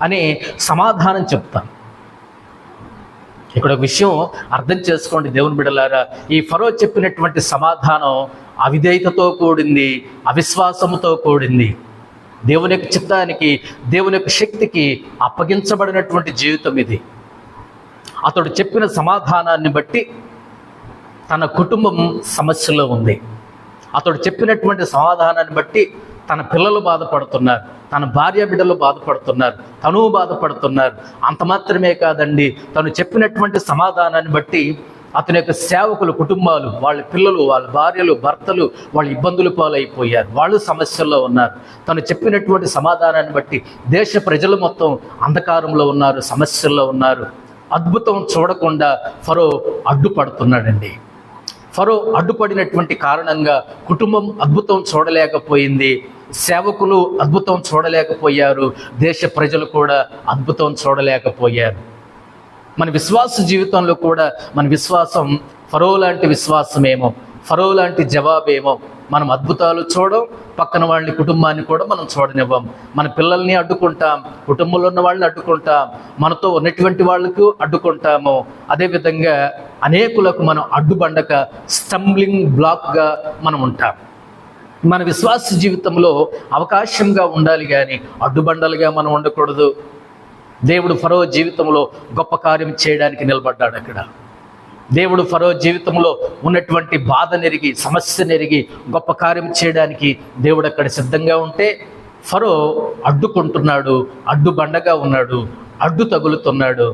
అని సమాధానం చెప్తాం. ఇక్కడ ఒక విషయం అర్థం చేసుకోండి దేవుని బిడ్డలారా, ఈ ఫరో చెప్పినటువంటి సమాధానం అవిధేయతతో కూడింది, అవిశ్వాసముతో కూడింది. దేవుని యొక్క చిత్తానికి, దేవుని యొక్క శక్తికి అప్పగించబడినటువంటి జీవితం ఇది. అతడు చెప్పిన సమాధానాన్ని బట్టి తన కుటుంబం సమస్యలో ఉంది. అతడు చెప్పినటువంటి సమాధానాన్ని బట్టి తన పిల్లలు బాధపడుతున్నారు, తన భార్య బిడ్డలు బాధపడుతున్నారు, తను బాధపడుతున్నారు. అంత మాత్రమే కాదండి, తను చెప్పినటువంటి సమాధానాన్ని బట్టి అతని యొక్క సేవకుల కుటుంబాలు, వాళ్ళ పిల్లలు, వాళ్ళ భార్యలు, భర్తలు వాళ్ళ ఇబ్బందులు పాలైపోయారు, వాళ్ళు సమస్యల్లో ఉన్నారు. తను చెప్పినటువంటి సమాధానాన్ని బట్టి దేశ ప్రజలు మొత్తం అంధకారంలో ఉన్నారు, సమస్యల్లో ఉన్నారు. అద్భుతం చూడకుండా ఫరో అడ్డుపడుతున్నాడండి. ఫరో అడ్డుపడినటువంటి కారణంగా కుటుంబం అద్భుతం చూడలేకపోయింది, సేవకులు అద్భుతం చూడలేకపోయారు, దేశ ప్రజలు కూడా అద్భుతం చూడలేకపోయారు. మన విశ్వాస జీవితంలో కూడా మన విశ్వాసం ఫరో లాంటి విశ్వాసమేమో, ఫరో లాంటి జవాబేమో. మనం అద్భుతాలు చూడం, పక్కన వాళ్ళని, కుటుంబాన్ని కూడా మనం చూడనివ్వం. మన పిల్లల్ని అడ్డుకుంటాం, కుటుంబంలో ఉన్న వాళ్ళని అడ్డుకుంటాం, మనతో ఉన్నటువంటి వాళ్ళకు అడ్డుకుంటాము. అదేవిధంగా అనేకులకు మనం అడ్డుబండక, స్టంబ్లింగ్ బ్లాక్గా మనం ఉంటాం. మన విశ్వాస జీవితంలో అవకాశంగా ఉండాలి కానీ అడ్డుబండలుగా మనం ఉండకూడదు. దేవుడు ఫరో జీవితంలో గొప్ప కార్యం చేయడానికి నిలబడ్డాడు. అక్కడ దేవుడు ఫరో జీవితంలో ఉన్నటువంటి బాధ నెరిగి, సమస్య నెరిగి గొప్ప కార్యం చేయడానికి దేవుడు అక్కడ సిద్ధంగా ఉంటే ఫరో అడ్డుకుంటున్నాడు, అడ్డుబండగా ఉన్నాడు, అడ్డు తగులుతున్నాడు,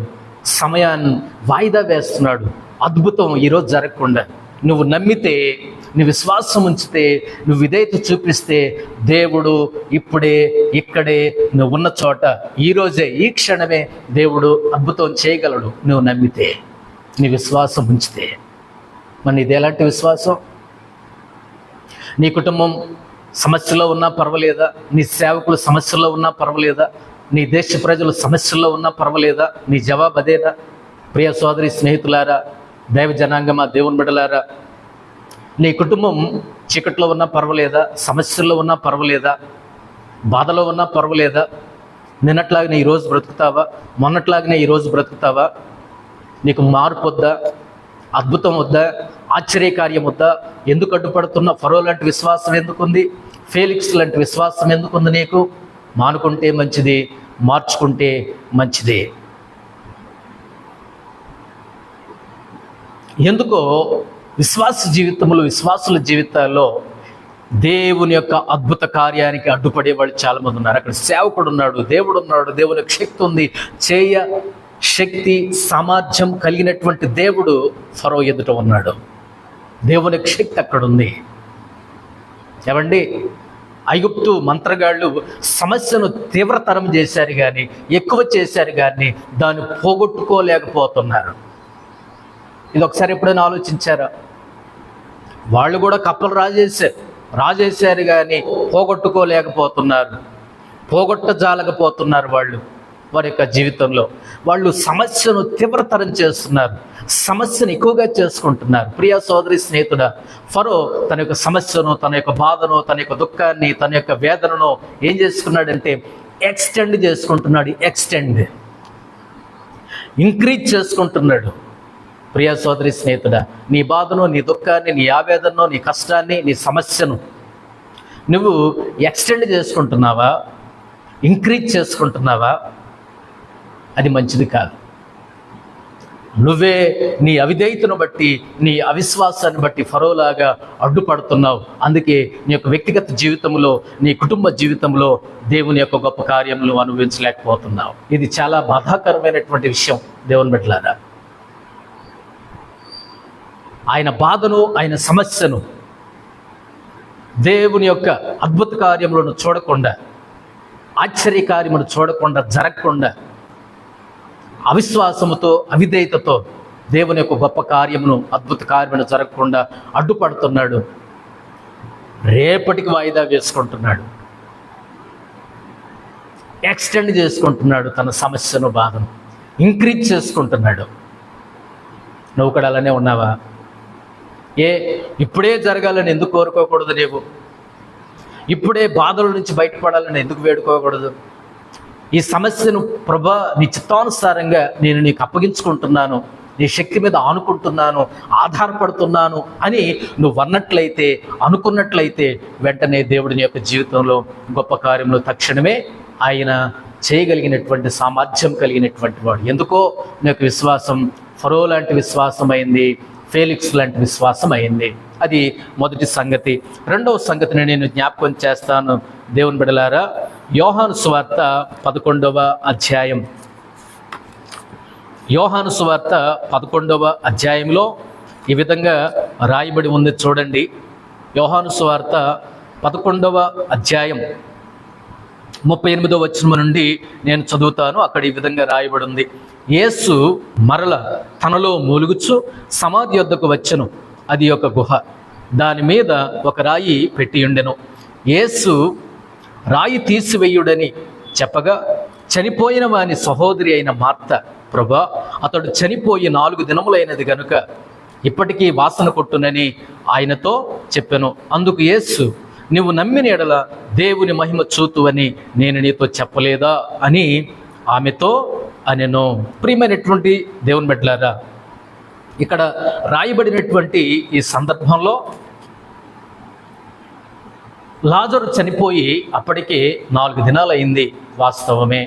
సమయాన్ని వాయిదా వేస్తున్నాడు. అద్భుతం ఈరోజు జరగకుండా నువ్వు నమ్మితే, నీ విశ్వాసం ఉంచితే, నువ్వు విధేయత చూపిస్తే దేవుడు ఇప్పుడే, ఇక్కడే, నువ్వు ఉన్న చోట, ఈరోజే, ఈ క్షణమే దేవుడు అద్భుతం చేయగలడు. నువ్వు నమ్మితే, నీ విశ్వాసం ఉంచితే. మరి ఇది ఎలాంటి విశ్వాసం? నీ కుటుంబం సమస్యలో ఉన్నా పర్వాలేదా? నీ సేవకులు సమస్యలో ఉన్నా పర్వాలేదా? నీ దేశ ప్రజలు సమస్యల్లో ఉన్నా పర్వాలేదా? నీ జవాబు అదేనా? ప్రియ సోదరి, స్నేహితులారా, దైవ జనాంగమా, దేవుని బిడ్డలారా, నీ కుటుంబం చీకట్లో ఉన్నా పర్వాలేదా? సమస్యల్లో ఉన్నా పర్వాలేదా? బాధలో ఉన్నా పర్వాలేదా? నిన్నట్లాగానే ఈరోజు బ్రతుకుతావా? మొన్నట్లాగానే ఈరోజు బ్రతుకుతావా? నీకు మార్పు వద్దా? అద్భుతం వద్దా? ఆశ్చర్యకార్యం వద్దా? ఎందుకు అడ్డుపడుతున్న? ఫరో లాంటి విశ్వాసం ఎందుకుంది? ఫేలిక్స్ లాంటి విశ్వాసం ఎందుకుంది నీకు? మానుకుంటే మంచిది, మార్చుకుంటే మంచిదే. ఎందుకో విశ్వాస జీవితంలో, విశ్వాసుల జీవితాల్లో దేవుని యొక్క అద్భుత కార్యానికి అడ్డుపడే వాళ్ళు చాలామంది ఉన్నారు. అక్కడ సేవకుడు ఉన్నాడు, దేవుడు ఉన్నాడు, దేవుని యొక్క శక్తి ఉంది, చేయ శక్తి సామర్థ్యం కలిగినటువంటి దేవుడు ఫరో ఎదుట ఉన్నాడు. దేవుని యొక్క శక్తి అక్కడ ఉంది. ఏమండి, ఐగుప్తు మంత్రగాళ్ళు సమస్యను తీవ్రతరం చేశారు కానీ, ఎక్కువ చేశారు కానీ దాన్ని పోగొట్టుకోలేకపోతున్నారు. ఇది ఒకసారి ఎప్పుడైనా ఆలోచించారా? వాళ్ళు కూడా కప్పలు రాజేశారు కానీ పోగొట్టుకోలేకపోతున్నారు, పోగొట్టజాలకపోతున్నారు. వారి యొక్క జీవితంలో వాళ్ళు సమస్యను తీవ్రతరం చేస్తున్నారు, సమస్యను ఎక్కువగా చేసుకుంటున్నారు. ప్రియ సోదరి, స్నేహితుడా, ఫరో తన యొక్క సమస్యను, తన యొక్క బాధను, తన యొక్క దుఃఖాన్ని, తన యొక్క వేదనను ఏం చేసుకున్నాడంటే ఎక్స్టెండ్ చేసుకుంటున్నాడు, ఇంక్రీజ్ చేసుకుంటున్నాడు. ప్రియ సోదరి, స్నేహితుడా, నీ బాధను, నీ దుఃఖాన్ని, నీ ఆవేదనను, నీ కష్టాన్ని, నీ సమస్యను నువ్వు ఎక్స్టెండ్ చేసుకుంటున్నావా? ఇంక్రీజ్ చేసుకుంటున్నావా? అది మంచిది కాదు. నువ్వే నీ అవిధేయతను బట్టి, నీ అవిశ్వాసాన్ని బట్టి ఫరోలాగా అడ్డుపడుతున్నావు. అందుకే నీ యొక్క వ్యక్తిగత జీవితంలో, నీ కుటుంబ జీవితంలో దేవుని యొక్క గొప్ప కార్యములు అనుభవించలేకపోతున్నావు. ఇది చాలా బాధాకరమైనటువంటి విషయం. దేవుని బిడ్డలారా, ఆయన బాధను, ఆయన సమస్యను, దేవుని యొక్క అద్భుత కార్యములను చూడకుండా, ఆశ్చర్యకార్యమును చూడకుండా, జరగకుండా అవిశ్వాసముతో, అవిధేయతతో దేవుని యొక్క గొప్ప కార్యమును, అద్భుత కార్యమును జరగకుండా అడ్డుపడుతున్నాడు. రేపటికి వాయిదా వేసుకుంటున్నాడు, ఎక్స్టెండ్ చేసుకుంటున్నాడు, తన సమస్యను, బాధను ఇంక్రీజ్ చేసుకుంటున్నాడు. నువ్వు కూడా అలానే ఉన్నావా? ఇప్పుడే జరగాలని ఎందుకు కోరుకోకూడదు? నీవు ఇప్పుడే బాధల నుంచి బయటపడాలని ఎందుకు వేడుకోకూడదు? ఈ సమస్యను ప్రభా నీ చిత్తానుసారంగా నేను నీకు అప్పగించుకుంటున్నాను, నీ శక్తి మీద ఆనుకుంటున్నాను, ఆధారపడుతున్నాను అని నువ్వు అన్నట్లయితే, అనుకున్నట్లయితే వెంటనే దేవుడి నీ యొక్క జీవితంలో గొప్ప కార్యములు తక్షణమే ఆయన చేయగలిగినటువంటి సామర్థ్యం కలిగినటువంటి వాడు. ఎందుకో నాకు విశ్వాసం ఫరో లాంటి విశ్వాసం అయింది, ఫేలిక్స్ లాంటి విశ్వాసం అయింది. అది మొదటి సంగతి. రెండవ సంగతిని నేను జ్ఞాపకం చేస్తాను దేవుని బిడ్డలారా. యోహాను సువార్త 11వ అధ్యాయం. యోహాను సువార్త 11వ అధ్యాయంలో ఈ విధంగా రాయబడి ఉంది, చూడండి. యోహాను సువార్త 11వ అధ్యాయం 38వ వచనం నుండి నేను చదువుతాను. అక్కడ ఈ విధంగా రాయబడి ఉంది. యేసు మరల తనలో మూలుగుచు సమాధి యొద్దకు వచ్చెను. అది ఒక గుహ, దాని మీద ఒక రాయి పెట్టి ఉండెను. యేసు రాయి తీసివేయుడని చెప్పగా చనిపోయిన వాని సహోదరి అయిన మార్త, ప్రభా అతడు చనిపోయి 4 దినములైనది గనుక ఇప్పటికీ వాసన కొట్టునని ఆయనతో చెప్పెను. అందుకు యేసు, నువ్వు నమ్మిన ఎడల దేవుని మహిమ చూతువని నేను నీతో చెప్పలేదా అని ఆమెతో అనెను. ప్రియమైనటువంటి దేవుని బిడ్డలారా, ఇక్కడ రాయబడినటువంటి ఈ సందర్భంలో లాజరు చనిపోయి అప్పటికే 4 దినాలు అయింది. వాస్తవమే.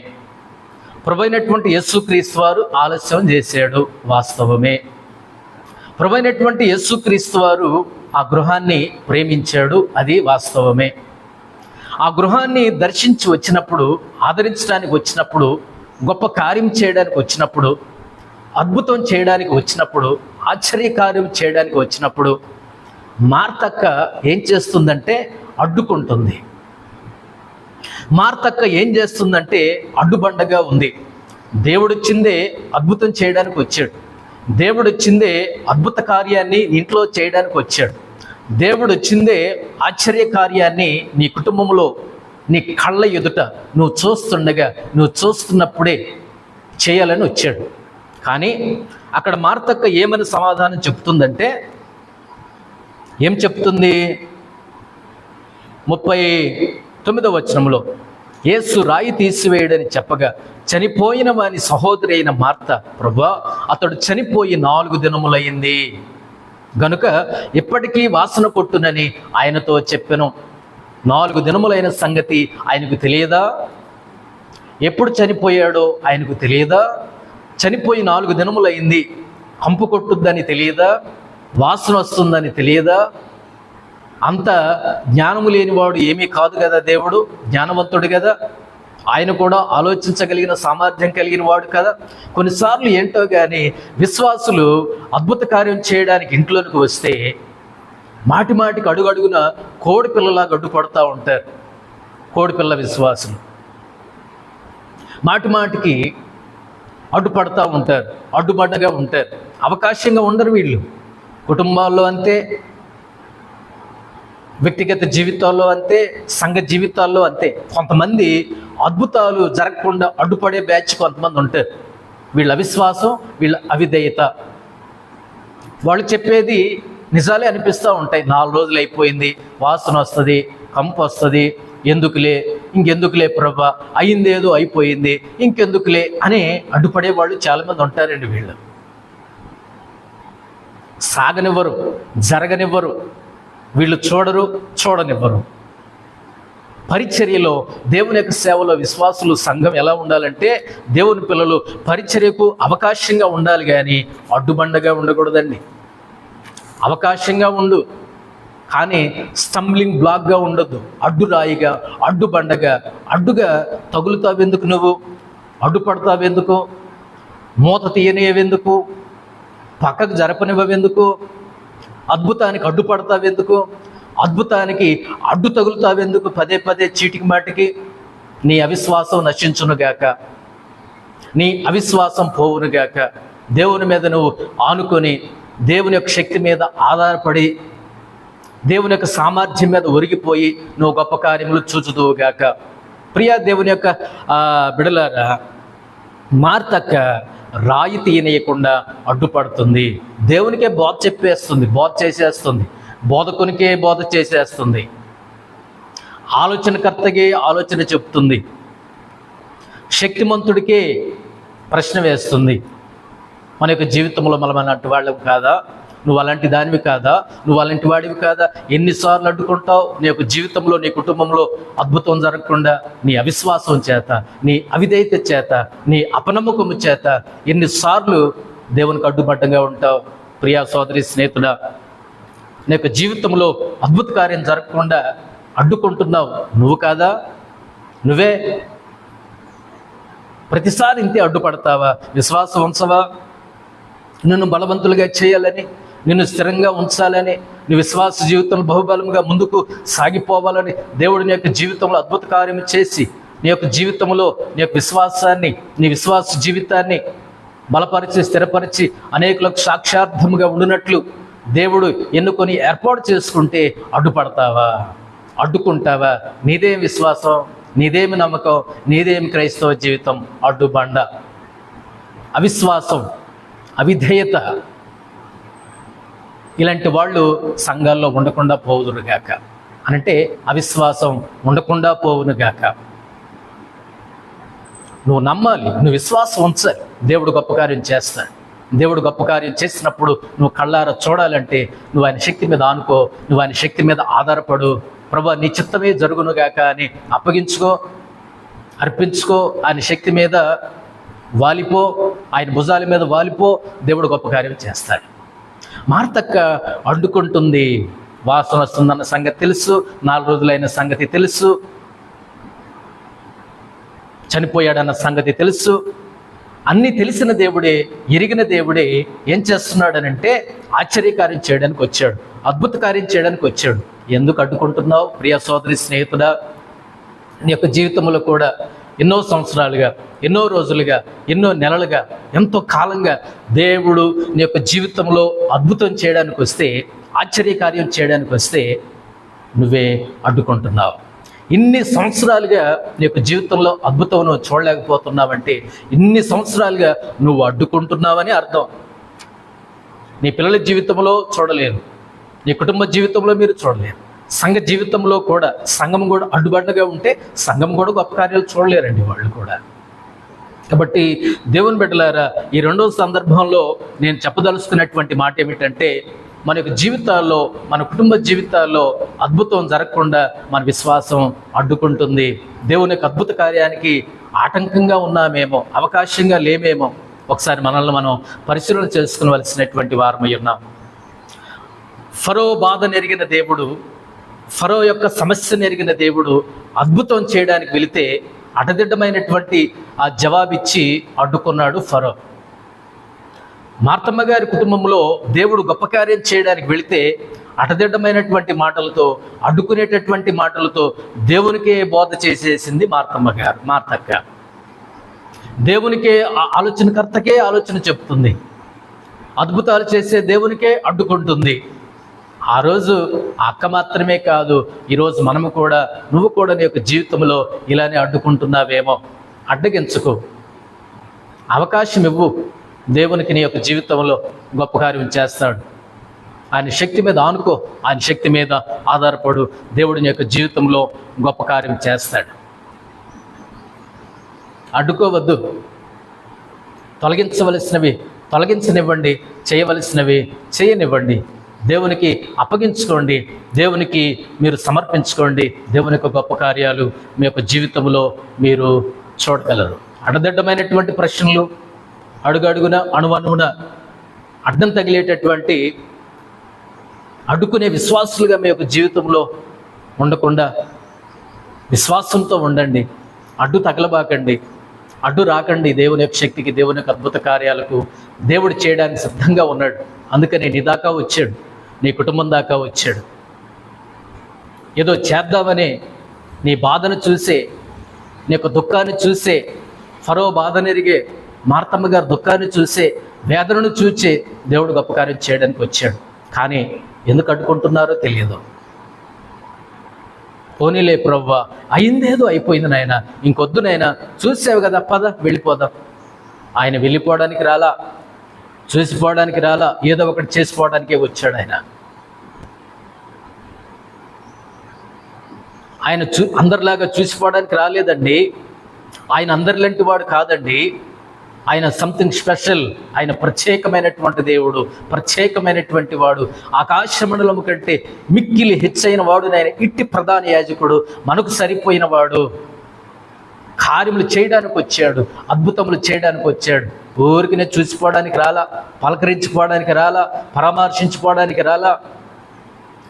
ప్రభువైనటువంటి యేసుక్రీస్తు వారు ఆలస్యం చేశాడు. వాస్తవమే. ప్రభువైనటువంటి యేసుక్రీస్తు వారు ఆ గృహాన్ని ప్రేమించాడు. అది వాస్తవమే. ఆ గృహాన్ని దర్శించి వచ్చినప్పుడు, ఆదరించడానికి వచ్చినప్పుడు, గొప్ప కార్యం చేయడానికి వచ్చినప్పుడు, అద్భుతం చేయడానికి వచ్చినప్పుడు, ఆశ్చర్యకార్యం చేయడానికి వచ్చినప్పుడు మార్తక్క ఏం చేస్తుందంటే అడ్డుకుంటుంది. మార్తక్క ఏం చేస్తుందంటే అడ్డుబండగా ఉంది. దేవుడొచ్చిందే అద్భుతం చేయడానికి వచ్చాడు. దేవుడొచ్చిందే అద్భుత కార్యాన్ని ఇంట్లో చేయడానికి వచ్చాడు. దేవుడొచ్చిందే ఆశ్చర్య కార్యాన్ని నీ కుటుంబంలో, నీ కళ్ళ ఎదుట నువ్వు చూస్తుండగా, నువ్వు చూస్తున్నప్పుడే చేయాలని వచ్చాడు. కానీ అక్కడ మార్తక్క ఏమని సమాధానం చెప్తుందంటే, ఏం చెప్తుంది? 39వ వచనంలో యేసు రాయి తీసివేయడని చెప్పగా చనిపోయిన వాని సహోదరి అయిన మార్త, ప్రభువా అతడు చనిపోయి 4 దినములయ్యింది గనుక ఇప్పటికీ వాసన కొట్టునని ఆయనతో చెప్పెను. 4 దినములైన సంగతి ఆయనకు తెలియదా? ఎప్పుడు చనిపోయాడో ఆయనకు తెలియదా? చనిపోయి 4 దినములైంది, కంపు కొట్టుద్దని తెలియదా? వాసన వస్తుందని తెలియదా? అంత జ్ఞానము లేనివాడు ఏమీ కాదు కదా దేవుడు, జ్ఞానవంతుడు కదా. ఆయన కూడా ఆలోచించగలిగిన సామర్థ్యం కలిగిన వాడు కదా. కొన్నిసార్లు ఏంటో కానీ విశ్వాసులు అద్భుత కార్యం చేయడానికి ఇంట్లోనికి వస్తే మాటి మాటికి అడుగడుగున కోడి పిల్లలాగా అడ్డుపడుతూ ఉంటారు. కోడిపిల్ల విశ్వాసులు మాటి మాటికి అడ్డుపడుతూ ఉంటారు, అడ్డుబడ్డగా ఉంటారు, అవకాశంగా ఉండరు. వీళ్ళు కుటుంబాల్లో అంతే, వ్యక్తిగత జీవితాల్లో అంతే, సంఘ జీవితాల్లో అంతే. కొంతమంది అద్భుతాలు జరగకుండా అడ్డుపడే బ్యాచ్ కొంతమంది ఉంటారు. వీళ్ళ అవిశ్వాసం, వీళ్ళ అవిధేయత, వాళ్ళు చెప్పేది నిజాలే అనిపిస్తూ ఉంటాయి. 4 రోజులు అయిపోయింది, వాసన వస్తుంది, కంపు వస్తుంది, ఎందుకులే, ఇంకెందుకులే ప్రభా, అయిందేదో అయిపోయింది, ఇంకెందుకులే అని అడ్డుపడే వాళ్ళు చాలామంది ఉంటారండి. వీళ్ళు సాగనివ్వరు, జరగనివ్వరు, వీళ్ళు చూడరు, చూడనివ్వరు. పరిచర్యలో, దేవుని యొక్క సేవలో విశ్వాసులు, సంఘం ఎలా ఉండాలంటే దేవుని పిల్లలు పరిచర్యకు అవకాశంగా ఉండాలి, కానీ అడ్డుబండగా ఉండకూడదండి. అవకాశంగా ఉండు, కానీ స్టంబ్లింగ్ బ్లాక్గా ఉండొద్దు. అడ్డురాయిగా, అడ్డుబండగా, అడ్డుగా తగులుతావెందుకు? నువ్వు అడ్డుపడతావెందుకు? మూత తీయనివ్వెందుకు? పక్కకు జరపనివ్వెందుకు? అద్భుతానికి అడ్డుపడతావెందుకు? అద్భుతానికి అడ్డు తగులుతావెందుకు? పదే పదే చీటికి మాటికి నీ అవిశ్వాసం నశించునుగాక. నీ అవిశ్వాసం పోవునుగాక. దేవుని మీద నువ్వు ఆనుకొని దేవుని యొక్క శక్తి మీద ఆధారపడి దేవుని యొక్క సామర్థ్యం మీద ఒరిగిపోయి నువ్వు గొప్ప కార్యములు చూచుదువుగాక. ప్రియా దేవుని యొక్క బిడలారా, మార్తక్క రాయి తీయనీయకుండా అడ్డుపడుతుంది. దేవునికే బోధ చెప్పేస్తుంది, బోధ చేసేస్తుంది, బోధకునికే బోధ చేసేస్తుంది, ఆలోచనకర్తకే ఆలోచన చెప్తుంది, శక్తిమంతుడికే ప్రశ్న వేస్తుంది. మన యొక్క జీవితంలో మనం అలాంటి వాళ్ళవి కాదా? నువ్వు అలాంటి దానివి కాదా? నువ్వు అలాంటి వాడివి కాదా? ఎన్నిసార్లు అడ్డుకుంటావు నీ యొక్క జీవితంలో, నీ కుటుంబంలో అద్భుతం జరగకుండా? నీ అవిశ్వాసం చేత, నీ అవిధేయత చేత, నీ అపనమ్మకము చేత ఎన్నిసార్లు దేవునికి అడ్డుపడ్డంగా ఉంటావు? ప్రియా సోదరి, స్నేహితుడా, నీ యొక్క జీవితంలో అద్భుత కార్యం జరగకుండా అడ్డుకుంటున్నావు నువ్వు కాదా? నువ్వే. ప్రతిసారి ఇంతే అడ్డుపడతావా? విశ్వాసం ఉంచవా? నిన్ను బలవంతులుగా చేయాలని, నిన్ను స్థిరంగా ఉంచాలని, నీ విశ్వాస జీవితంలో బహుబలంగా ముందుకు సాగిపోవాలని దేవుడు నీ యొక్క జీవితంలో అద్భుత కార్యం చేసి నీ యొక్క జీవితంలో నీ యొక్క విశ్వాసాన్ని, నీ విశ్వాస జీవితాన్ని బలపరిచి స్థిరపరిచి అనేకులకు సాక్షార్థముగా ఉండినట్లు దేవుడు ఎన్నుకొని ఏర్పాటు చేసుకుంటే అడ్డుపడతావా? అడ్డుకుంటావా? నీదేం విశ్వాసం, నీదేమి నమ్మకం, నీదేమి క్రైస్తవ జీవితం? అడ్డుబండ. అవిశ్వాసం, అవిధేయత, ఇలాంటి వాళ్ళు సంఘాల్లో ఉండకుండా పోవుదురుగాక. అంటే అవిశ్వాసం ఉండకుండా పోవునుగాక. నువ్వు నమ్మాలి, నువ్వు విశ్వాసం ఉంచాలి. దేవుడు గొప్ప కార్యం చేస్తాడు. దేవుడు గొప్ప కార్యం చేసినప్పుడు నువ్వు కళ్ళారా చూడాలంటే నువ్వు ఆయన శక్తి మీద ఆనుకో, నువ్వు ఆయన శక్తి మీద ఆధారపడు. ప్రభువా నీ చిత్తమే జరుగునుగాక అని అప్పగించుకో, అర్పించుకో. ఆయన శక్తి మీద వాలిపో, ఆయన భుజాల మీద వాలిపో. దేవుడు గొప్ప కార్యం చేస్తాడు. మార్తక్క అడ్డుకుంటుంది. వాసన వస్తుందన్న సంగతి తెలుసు, 4 రోజులైన సంగతి తెలుసు, చనిపోయాడన్న సంగతి తెలుసు. అన్నీ తెలిసిన దేవుడే, ఎరిగిన దేవుడే ఏం చేస్తున్నాడనంటే ఆశ్చర్యకార్యం చేయడానికి వచ్చాడు, అద్భుత కార్యం చేయడానికి వచ్చాడు. ఎందుకు అడ్డుకుంటున్నావు ప్రియ సోదరి, స్నేహితుడా? నీ యొక్క జీవితంలో కూడా ఎన్నో సంవత్సరాలుగా, ఎన్నో రోజులుగా, ఎన్నో నెలలుగా, ఎంతో కాలంగా దేవుడు నీ యొక్క జీవితంలో అద్భుతం చేయడానికి వస్తే, ఆశ్చర్యకార్యం చేయడానికి వస్తే నువ్వే అడ్డుకుంటున్నావు. ఇన్ని సంవత్సరాలుగా నీ యొక్క జీవితంలో అద్భుతం నువ్వు చూడలేకపోతున్నావంటే ఇన్ని సంవత్సరాలుగా నువ్వు అడ్డుకుంటున్నావని అర్థం. నీ పిల్లల జీవితంలో చూడలేరు, నీ కుటుంబ జీవితంలో మీరు చూడలేరు, సంఘ జీవితంలో కూడా, సంఘం కూడా అడ్డుబండగా ఉంటే సంఘం కూడా గొప్ప కార్యాలు చూడలేరండి వాళ్ళు కూడా. కాబట్టి దేవుని బిడ్డలారా, ఈ రెండవ సందర్భంలో నేను చెప్పదలుచుకున్నటువంటి మాట ఏమిటంటే, మన యొక్క జీవితాల్లో, మన కుటుంబ జీవితాల్లో అద్భుతం జరగకుండా మన విశ్వాసం అడ్డుకుంటుంది. దేవుని యొక్క అద్భుత కార్యానికి ఆటంకంగా ఉన్నామేమో, అవకాశంగా లేమేమో ఒకసారి మనల్ని మనం పరిశీలన చేసుకోవలసినటువంటి వారమై ఉన్నాం. ఫరో బాధ నెరిగిన దేవుడు, ఫరో యొక్క సమస్యను ఎరిగిన దేవుడు అద్భుతం చేయడానికి వెళితే అటదిడ్డమైనటువంటి ఆ జవాబిచ్చి అడ్డుకున్నాడు ఫరో. మార్తమ్మ గారి కుటుంబంలో దేవుడు గొప్ప కార్యం చేయడానికి వెళితే అటదిడ్డమైనటువంటి మాటలతో, అడ్డుకునేటటువంటి మాటలతో దేవునికే బోధ చేసేసింది మార్తక్క. దేవునికే, ఆలోచనకర్తకే ఆలోచన చెప్తుంది, అద్భుతాలు చేసే దేవునికే అడ్డుకుంటుంది. ఆ రోజు అక్క మాత్రమే కాదు, ఈరోజు మనము కూడా, నువ్వు కూడా నీ యొక్క జీవితంలో ఇలానే అడ్డుకుంటున్నావేమో. అడ్డగించుకో, అవకాశం ఇవ్వు. దేవునికి నీ యొక్క జీవితంలో గొప్ప కార్యం చేస్తాడు. ఆయన శక్తి మీద ఆనుకో, ఆయన శక్తి మీద ఆధారపడు. దేవుడు నీ యొక్క జీవితంలో గొప్ప కార్యం చేస్తాడు. అడ్డుకోవద్దు. తొలగించవలసినవి తొలగించనివ్వండి, చేయవలసినవి చేయనివ్వండి. దేవునికి అప్పగించుకోండి, దేవునికి మీరు సమర్పించుకోండి. దేవుని యొక్క గొప్ప కార్యాలు మీ యొక్క జీవితంలో మీరు చూడగలరు. అడదడ్డమైనటువంటి ప్రశ్నలు, అడుగడుగున, అణువణువున అడ్డం తగిలేటటువంటి, అడ్డుకునే విశ్వాసులుగా మీ యొక్క జీవితంలో ఉండకుండా విశ్వాసంతో ఉండండి. అడ్డు తగలబాకండి, అడ్డు రాకండి. దేవుని యొక్క శక్తికి, దేవుని యొక్క అద్భుత కార్యాలకు దేవుడు చేయడానికి సిద్ధంగా ఉన్నాడు. అందుకని నీ దాకా వచ్చాడు, నీ కుటుంబం దాకా వచ్చాడు. ఏదో చేద్దామని నీ బాధను చూసే, నీ యొక్క దుఃఖాన్ని చూసే, ఫరో బాధ నెరిగే మార్తమ్మ గారి దుఃఖాన్ని చూసే, వేదనను చూచే దేవుడు గొప్ప కార్యం చేయడానికి వచ్చాడు. కానీ ఎందుకు అడ్డుకుంటున్నారో తెలియదు. పోనీలే ప్రభువా, అయిందేదో అయిపోయింది నాయన, ఇంకొద్దు నాయన, చూసావు కదా, పద వెళ్ళిపోదాం. ఆయన వెళ్ళిపోవడానికి రాలా, చూసిపోవడానికి రాలా, ఏదో ఒకటి చేసిపోవడానికే వచ్చాడు. ఆయన అందరిలాగా చూసిపోవడానికి రాలేదండి. ఆయన అందరిలాంటి వాడు కాదండి. ఆయన సంథింగ్ స్పెషల్. ఆయన ప్రత్యేకమైనటువంటి దేవుడు, ప్రత్యేకమైనటువంటి వాడు. ఆకాశ మండలము కంటే మిక్కిలి హెచ్చైన వాడు. ఆయన ఇట్టి ప్రధాన యాజకుడు, మనకు సరిపోయిన వాడు. కార్యములు చేయడానికి వచ్చాడు, అద్భుతములు చేయడానికి వచ్చాడు. ఊరికి నేను చూసిపోవడానికి రాలా, పలకరించిపోవడానికి రాలా, పరామర్శించుకోవడానికి రాలా.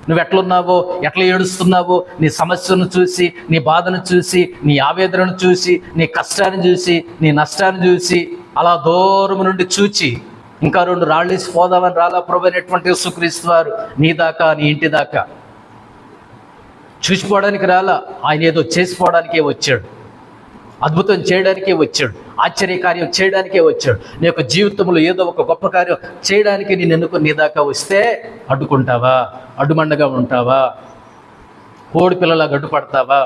నువ్వు ఎట్లున్నావో, ఎట్లా ఏడుస్తున్నావో, నీ సమస్యను చూసి, నీ బాధను చూసి, నీ ఆవేదనను చూసి, నీ కష్టాన్ని చూసి, నీ నష్టాన్ని చూసి, అలా దూరం నుండి చూచి ఇంకా 2 రాళ్ళేసి పోదామని రాలా ప్రభు అయినటువంటి యేసుక్రీస్తు వారు నీ దాకా, నీ ఇంటి దాకా. చూసిపోవడానికి రాలా, ఆయన ఏదో చేసిపోవడానికే వచ్చాడు, అద్భుతం చేయడానికే వచ్చాడు, ఆశ్చర్యకార్యం చేయడానికే వచ్చాడు. నీ యొక్క జీవితంలో ఏదో ఒక గొప్ప కార్యం చేయడానికి నేను ఎన్నుకొని నీ దాకా వస్తే అడ్డుకుంటావా? అడ్డుమండగా ఉంటావా? కోడి పిల్లలాగా అడ్డుపడతావా?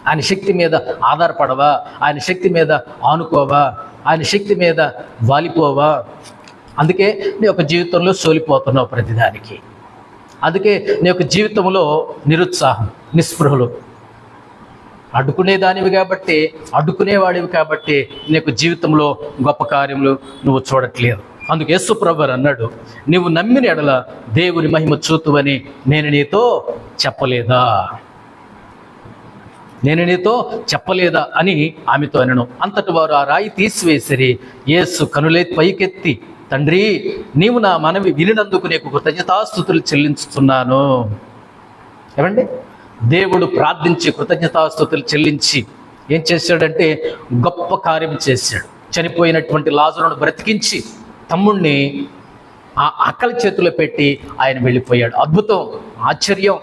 ఆయన శక్తి మీద ఆధారపడవా? ఆయన శక్తి మీద ఆనుకోవా? ఆయన శక్తి మీద వాలిపోవా? అందుకే నీ యొక్క జీవితంలో సోలిపోతున్నావు ప్రతిదానికి. అందుకే నీ యొక్క జీవితంలో నిరుత్సాహం, నిస్పృహలు. అడ్డుకునేదానివి కాబట్టి, అడ్డుకునేవాడివి కాబట్టి నీకు జీవితంలో గొప్ప కార్యములు నువ్వు చూడట్లేదు. అందుకు యేసు ప్రభువు అన్నాడు, నువ్వు నమ్మిన ఎడల దేవుని మహిమ చూతువని నేను నీతో చెప్పలేదా? నేను నీతో చెప్పలేదా అని ఆమెతో అనను. అంతటి వారు ఆ రాయి తీసివేసిరి. యేసు కనులెత్తి పైకెత్తి, తండ్రి, నీవు నా మనవి వినినందుకు నీకు కృతజ్ఞతాస్తుతులు చెల్లించుతున్నాను. ఏమండి, దేవుడు ప్రార్థించి కృతజ్ఞతాస్తుతులు చెల్లించి ఏం చేశాడంటే గొప్ప కార్యం చేశాడు. చనిపోయినటువంటి లాజరును బ్రతికించి తమ్ముణ్ణి ఆ అక్కల చేతిలో పెట్టి ఆయన వెళ్ళిపోయాడు. అద్భుతం, ఆశ్చర్యం.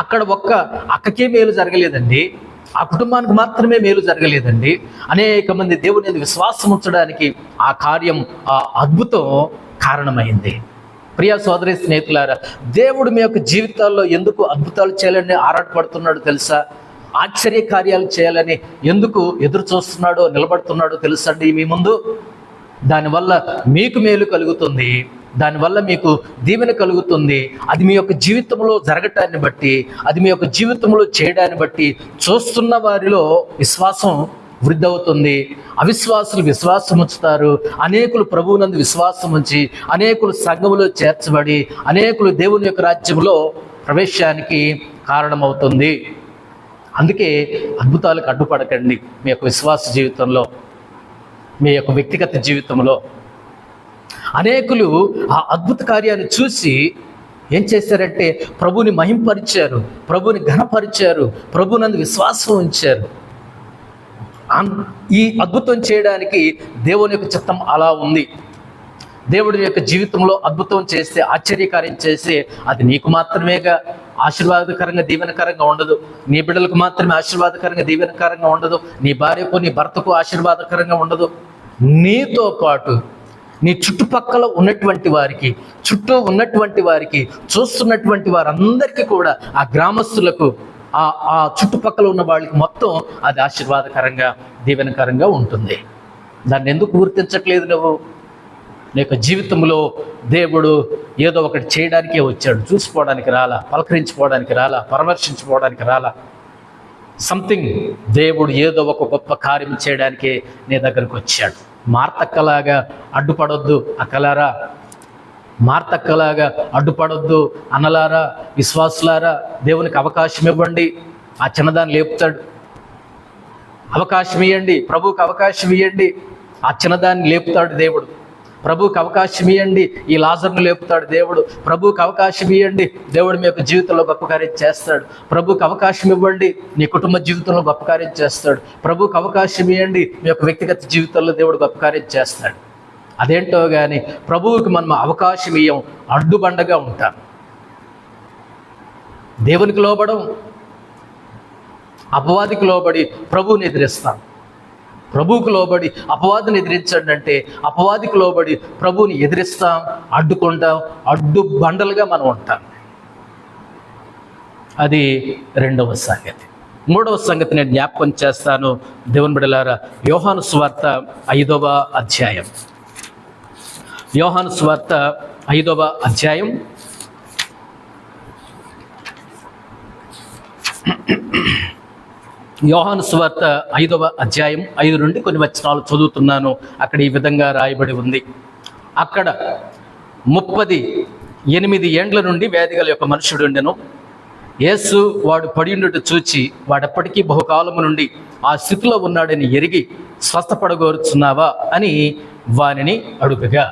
అక్కడ ఒక్క అక్కకే మేలు జరగలేదండి, ఆ కుటుంబానికి మాత్రమే మేలు జరగలేదండి. అనేక మంది దేవుని మీద విశ్వాసం ఉంచడానికి ఆ కార్యం, ఆ అద్భుతం కారణమైంది. ప్రియ సోదరి స్నేహితులారా, దేవుడు మీ యొక్క జీవితాల్లో ఎందుకు అద్భుతాలు చేయాలని ఆరాటపడుతున్నాడో తెలుసా? ఆశ్చర్య కార్యాలు చేయాలని ఎందుకు ఎదురు చూస్తున్నాడో, నిలబడుతున్నాడో తెలుసండి మీ ముందు? దానివల్ల మీకు మేలు కలుగుతుంది, దానివల్ల మీకు దీవెన కలుగుతుంది. అది మీ యొక్క జీవితంలో జరగటాన్ని బట్టి, అది మీ యొక్క జీవితంలో చేయడాన్ని బట్టి చూస్తున్న వారిలో విశ్వాసం వృద్ధి అవుతుంది. అవిశ్వాసులు విశ్వాసం ఉంచుతారు. అనేకులు ప్రభువునందు విశ్వాసం ఉంచి, అనేకులు సంఘములో చేర్చబడి, అనేకులు దేవుని యొక్క రాజ్యంలో ప్రవేశానికి కారణమవుతుంది. అందుకే అద్భుతాలకు అడ్డుపడకండి. మీ యొక్క విశ్వాస జీవితంలో, మీ యొక్క వ్యక్తిగత జీవితంలో అనేకులు ఆ అద్భుత కార్యాన్ని చూసి ఏం చేశారంటే ప్రభుని మహింపరిచారు, ప్రభుని ఘనపరిచారు, ప్రభునందు విశ్వాసం ఉంచారు. ఈ అద్భుతం చేయడానికి దేవుని యొక్క చిత్తం అలా ఉంది. దేవుడి యొక్క జీవితంలో అద్భుతం చేస్తే, ఆశ్చర్యకార్యం చేస్తే అది నీకు మాత్రమేగా ఆశీర్వాదకరంగా, దీవెనకరంగా ఉండదు. నీ బిడ్డలకు మాత్రమే ఆశీర్వాదకరంగా, దీవెనకరంగా ఉండదు. నీ భార్యకు, నీ భర్తకు ఆశీర్వాదకరంగా ఉండదు. నీతో పాటు నీ చుట్టుపక్కల ఉన్నటువంటి వారికి, చుట్టూ ఉన్నటువంటి వారికి, చూస్తున్నటువంటి వారందరికీ కూడా, ఆ గ్రామస్తులకు, ఆ చుట్టుపక్కల ఉన్న వాళ్ళకి మొత్తం అది ఆశీర్వాదకరంగా, దీవెనకరంగా ఉంటుంది. దాన్ని ఎందుకు గుర్తించట్లేదు నువ్వు? నీ యొక్క జీవితంలో దేవుడు ఏదో ఒకటి చేయడానికే వచ్చాడు. చూసిపోవడానికి రాలా, పలకరించిపోవడానికి రాలా, పరామర్శించుకోవడానికి రాలా. సంథింగ్ దేవుడు ఏదో ఒక గొప్ప కార్యం చేయడానికే నీ దగ్గరకు వచ్చాడు. మార్తక్కలాగా అడ్డుపడొద్దు అక్కలారా, మార్తక్కలాగా అడ్డుపడొద్దు అన్నలారా, విశ్వాసులారా. దేవునికి అవకాశం ఇవ్వండి, ఆ చిన్నదాన్ని లేపుతాడు. అవకాశం ఇవ్వండి, ప్రభువుకి అవకాశం ఇవ్వండి, ఆ చిన్నదాన్ని లేపుతాడు దేవుడు. ప్రభువుకి అవకాశం ఇవ్వండి, ఈ లాజర్ను లేపుతాడు దేవుడు. ప్రభువుకి అవకాశం ఇవ్వండి, దేవుడు మీ యొక్క జీవితంలో గొప్ప కార్యం చేస్తాడు. ప్రభువుకి అవకాశం ఇవ్వండి, నీ కుటుంబ జీవితంలో గొప్ప కార్యం చేస్తాడు. ప్రభువుకి అవకాశం ఇవ్వండి, మీ యొక్క వ్యక్తిగత జీవితంలో దేవుడు గొప్ప కార్యం చేస్తాడు. అదేంటో కానీ ప్రభువుకి మనం అవకాశం ఇవ్వం, అడ్డుబండగా ఉంటాం. దేవునికి లోబడం, అపవాదికి లోబడి ప్రభువుని ఎదిరిస్తాం. ప్రభువుకు లోబడి అపవాదిని ఎదిరించండి అంటే అపవాదికి లోబడి ప్రభువుని ఎదిరిస్తాం, అడ్డుకుంటాం, అడ్డు బండలుగా మనం ఉంటాం. అది రెండవ సంగతి. మూడవ సంగతి నేను జ్ఞాపకం చేస్తాను. దేవుని బిడ్డలారా, యోహాను సువార్త 5వ అధ్యాయం. యోహాను సువార్త 5వ అధ్యాయం యోహాను సువార్త 5వ అధ్యాయం 5 నుండి కొన్ని వచనాలు చదువుతున్నాను. అక్కడ ఈ విధంగా రాయబడి ఉంది. అక్కడ 38 ఏండ్ల నుండి వ్యాధిగల యొక్క మనుషుడు ఉండెను. యేసు వాడు పడియుండుట చూచి వాడెప్పటికీ బహుకాలము నుండి ఆ స్థితిలో ఉన్నాడని ఎరిగి స్వస్థపడగోరుచున్నావా అని వానిని అడుగగా,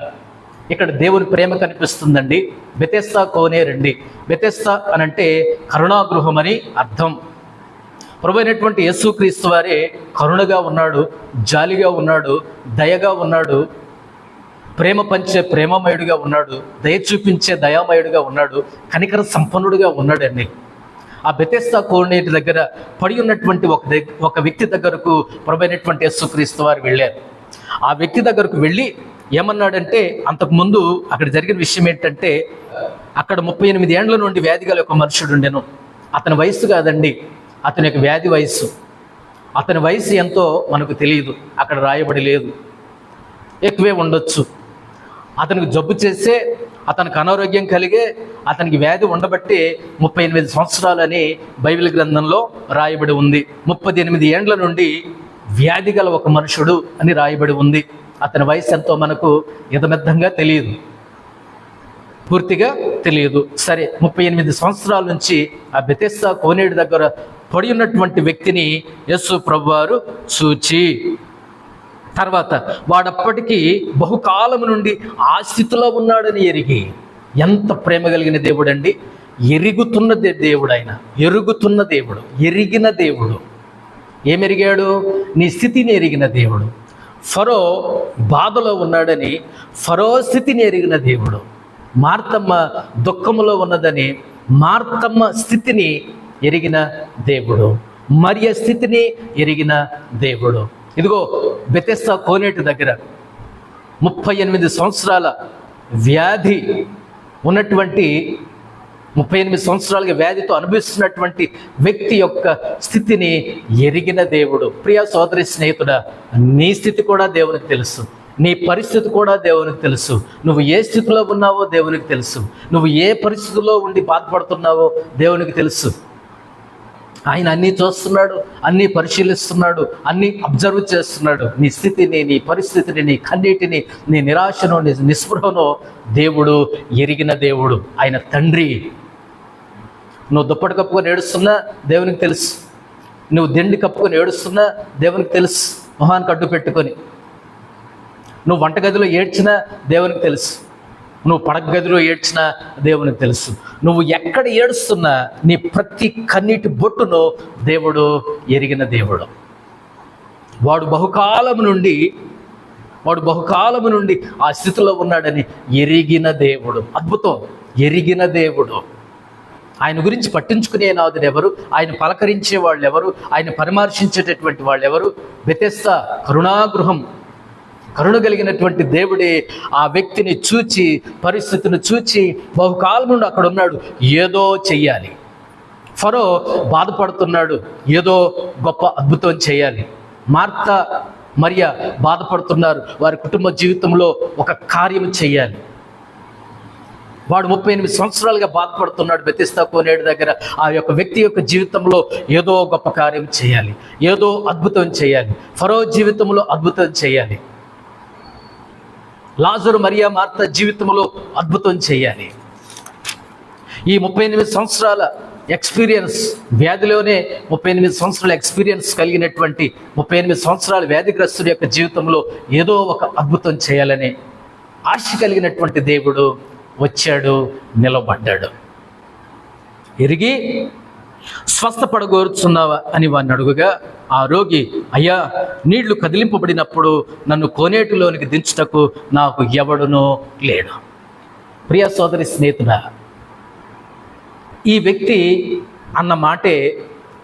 ఇక్కడ దేవుని ప్రేమ కనిపిస్తుందండి. బెతెస్దా కోనే రండి. బెతెస్దా అనంటే కరుణాగృహం అని అర్థం. ప్రభువైనటువంటి యేసుక్రీస్తు వారే కరుణగా ఉన్నాడు, జాలిగా ఉన్నాడు, దయగా ఉన్నాడు, ప్రేమ పంచే ప్రేమమయుడిగా ఉన్నాడు, దయ చూపించే దయామయుడిగా ఉన్నాడు, కనికర సంపన్నుడిగా ఉన్నాడండి. ఆ బెతెస్దా కోనేటి దగ్గర పడి ఉన్నటువంటి ఒక వ్యక్తి దగ్గరకు ప్రభువైనటువంటి యేసుక్రీస్తు వారు వెళ్ళారు. ఆ వ్యక్తి దగ్గరకు వెళ్ళి ఏమన్నాడంటే, అంతకుముందు అక్కడ జరిగిన విషయం ఏంటంటే, అక్కడ 38 ఏండ్ల నుండి వ్యాధిగల ఒక మనుషుడు ఉండెను. అతని వయసు కాదండి, అతని యొక్క వ్యాధి వయస్సు. అతని వయసు ఎంతో మనకు తెలియదు, అక్కడ రాయబడి లేదు. ఎక్కువే ఉండొచ్చు. అతనికి జబ్బు చేసే, అతనికి అనారోగ్యం కలిగే, అతనికి వ్యాధి ఉండబట్టి 38 సంవత్సరాలని బైబిల్ గ్రంథంలో రాయబడి ఉంది. 38 ఏండ్ల నుండి వ్యాధి గల ఒక మనుషుడు అని రాయబడి ఉంది. అతని వయసు ఎంతో మనకు యథమెద్ధంగా తెలియదు, పూర్తిగా తెలియదు. సరే, 38 సంవత్సరాల నుంచి ఆ బెతెస్దా కోనేటి దగ్గర పడి ఉన్నటువంటి వ్యక్తిని యేసు ప్రభువారు చూచి, తర్వాత వాడప్పటికీ బహుకాలం నుండి ఆ స్థితిలో ఉన్నాడని ఎరిగి. ఎంత ప్రేమ కలిగిన దేవుడు అండి! ఎరుగుతున్న దేవుడు ఆయన, ఎరుగుతున్న దేవుడు, ఎరిగిన దేవుడు. ఏమెరిగాడు? నీ స్థితిని ఎరిగిన దేవుడు. ఫరో బాధలో ఉన్నాడని ఫరో స్థితిని ఎరిగిన దేవుడు. మార్తమ్మ దుఃఖములో ఉన్నదని మార్తమ్మ స్థితిని ఎరిగిన దేవుడు. మరియ స్థితిని ఎరిగిన దేవుడు. ఇదిగో బెతెస్దా కోనేటి దగ్గర 38 సంవత్సరాల వ్యాధి ఉన్నటువంటి, 38 సంవత్సరాలుగా వ్యాధితో అనుభవిస్తున్నటువంటి వ్యక్తి యొక్క స్థితిని ఎరిగిన దేవుడు. ప్రియ సోదరి స్నేహితుడా, నీ స్థితి కూడా దేవునికి తెలుసు, నీ పరిస్థితి కూడా దేవునికి తెలుసు. నువ్వు ఏ స్థితిలో ఉన్నావో దేవునికి తెలుసు, నువ్వు ఏ పరిస్థితిలో ఉండి బాధపడుతున్నావో దేవునికి తెలుసు. ఆయన అన్నీ చూస్తున్నాడు, అన్నీ పరిశీలిస్తున్నాడు, అన్నీ అబ్జర్వ్ చేస్తున్నాడు. నీ స్థితిని, నీ పరిస్థితిని, నీ కన్నీటిని, నీ నిరాశను, నీ నిస్పృహను దేవుడు ఎరిగిన దేవుడు. ఆయన తండ్రి. నువ్వు దుప్పటి కప్పుకొని ఏడుస్తున్నా దేవునికి తెలుసు, నువ్వు దిండి కప్పుకొని ఏడుస్తున్నా దేవునికి తెలుసు, మొహానికి అడ్డు పెట్టుకొని. నువ్వు వంటగదిలో ఏడ్చినా దేవునికి తెలుసు, నువ్వు పడక గదిలో ఏడ్చినా దేవునికి తెలుసు. నువ్వు ఎక్కడ ఏడుస్తున్నా నీ ప్రతి కన్నీటి బొట్టును దేవుడు ఎరిగిన దేవుడు. వాడు బహుకాలము నుండి ఆ స్థితిలో ఉన్నాడని ఎరిగిన దేవుడు. అద్భుతం! ఎరిగిన దేవుడు. ఆయన గురించి పట్టించుకునే నాదుడు ఎవరు? ఆయన పలకరించే వాళ్ళు ఎవరు? ఆయన పరామర్శించేటటువంటి వాళ్ళు ఎవరు? బెతెస్దా కరుణాగృహం, కరుణ కలిగినటువంటి దేవుడే ఆ వ్యక్తిని చూచి, పరిస్థితిని చూచి, బహుకాలం నుండి అక్కడ ఉన్నాడు, ఏదో చెయ్యాలి. ఫరో బాధపడుతున్నాడు, ఏదో గొప్ప అద్భుతం చేయాలి. మార్త, మరియ బాధపడుతున్నారు, వారి కుటుంబ జీవితంలో ఒక కార్యం చేయాలి. వాడు 38 సంవత్సరాలుగా బాధపడుతున్నాడు బెతెస్దా కోనేటి దగ్గర. ఆ యొక్క వ్యక్తి యొక్క జీవితంలో ఏదో గొప్ప కార్యం చేయాలి, ఏదో అద్భుతం చేయాలి. ఫరో జీవితంలో అద్భుతం చేయాలి. లాజరు, మరియా, మార్త జీవితంలో అద్భుతం చేయాలి. ఈ 38 సంవత్సరాల ఎక్స్పీరియన్స్, వ్యాధిలోనే 38 సంవత్సరాల ఎక్స్పీరియన్స్ కలిగినటువంటి 38 సంవత్సరాల వ్యాధిగ్రస్తుడి యొక్క జీవితంలో ఏదో ఒక అద్భుతం చేయాలని ఆశ కలిగినటువంటి దేవుడు వచ్చాడు, నిలబడ్డాడు. ఎరిగి స్వస్థపడగోరుచున్నావా అని వాడిని అడుగుగా, ఆ రోగి, అయ్యా, నీళ్లు కదిలింపబడినప్పుడు నన్ను కోనేటిలోనికి దించుటకు నాకు ఎవడునో లేడు. ప్రియ సోదరి స్నేహితుడా, ఈ వ్యక్తి అన్న మాటే,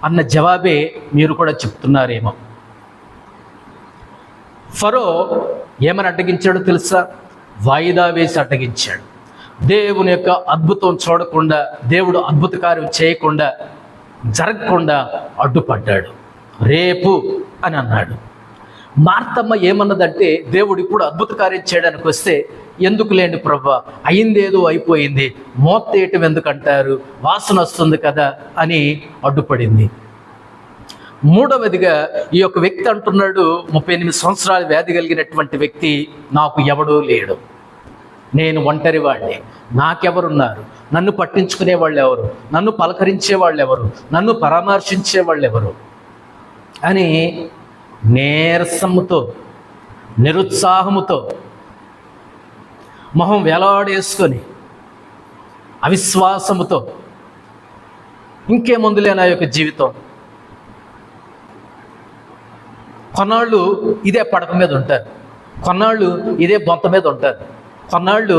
అన్న జవాబే మీరు కూడా చెప్తున్నారేమో. ఫరో ఏమని అడ్డగించాడో తెలుసా? వాయిదా వేసి అడ్డగించాడు. దేవుని యొక్క అద్భుతం చూడకుండా, దేవుడు అద్భుత కార్యం చేయకుండా, జరగకుండా అడ్డుపడ్డాడు. రేపు అని అన్నాడు. మార్తమ్మ ఏమన్నదంటే, దేవుడు ఇప్పుడు అద్భుత కార్యం చేయడానికి వస్తే ఎందుకు లేండి ప్రభా, అయిందేదో అయిపోయింది, మోత్తేయటం ఎందుకంటారు, వాసన వస్తుంది కదా అని అడ్డుపడింది. మూడవదిగా ఈ యొక్క వ్యక్తి అంటున్నాడు, 38 సంవత్సరాల వ్యాధి కలిగినటువంటి వ్యక్తి, నాకు ఎవడూ లేడు, నేను ఒంటరి వాడిని, నాకెవరున్నారు, నన్ను పట్టించుకునే వాళ్ళు ఎవరు, నన్ను పలకరించే వాళ్ళు ఎవరు, నన్ను పరామర్శించే వాళ్ళు ఎవరు అని నీరసముతో, నిరుత్సాహముతో, మొహం వేలాడేసుకొని, అవిశ్వాసముతో, ఇంకేముందులే నా యొక్క జీవితం, కొన్నాళ్ళు ఇదే పడక మీద ఉంటారు, కొన్నాళ్ళు ఇదే బొంత మీద ఉంటారు, కొన్నాళ్ళు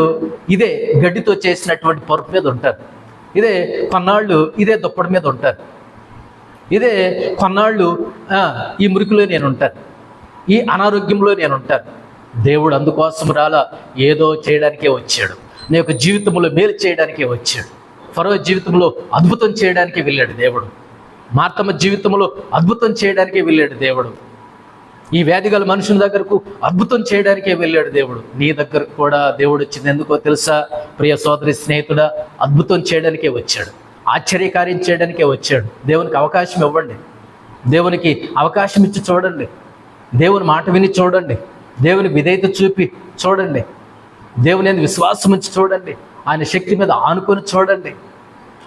ఇదే గడ్డితో చేసినటువంటి పరుపు మీద ఉంటారు, ఇదే కొన్నాళ్ళు ఇదే దుప్పటి మీద ఉంటారు, ఇదే కొన్నాళ్ళు ఈ మురికిలో నేను ఉంటాను, ఈ అనారోగ్యంలో నేను ఉంటాను. దేవుడు అందుకోసం రాలా, ఏదో చేయడానికే వచ్చాడు. నీ యొక్క జీవితంలో మేలు చేయడానికే వచ్చాడు. ఫరో జీవితంలో అద్భుతం చేయడానికే వెళ్ళాడు దేవుడు. మార్తమ్మ జీవితంలో అద్భుతం చేయడానికే వెళ్ళాడు దేవుడు. ఈ వ్యాధి గల మనుషుని దగ్గరకు అద్భుతం చేయడానికే వెళ్ళాడు దేవుడు. నీ దగ్గరకు కూడా దేవుడు వచ్చింది ఎందుకో తెలుసా? ప్రియ సోదరి స్నేహితుడా, అద్భుతం చేయడానికే వచ్చాడు, ఆశ్చర్యకార్యం చేయడానికే వచ్చాడు. దేవునికి అవకాశం ఇవ్వండి, దేవునికి అవకాశం ఇచ్చి చూడండి, దేవుని మాట విని చూడండి, దేవునికి విధేయత చూపి చూడండి, దేవుని మీద విశ్వాసం ఉంచి చూడండి, ఆయన శక్తి మీద ఆనుకొని చూడండి,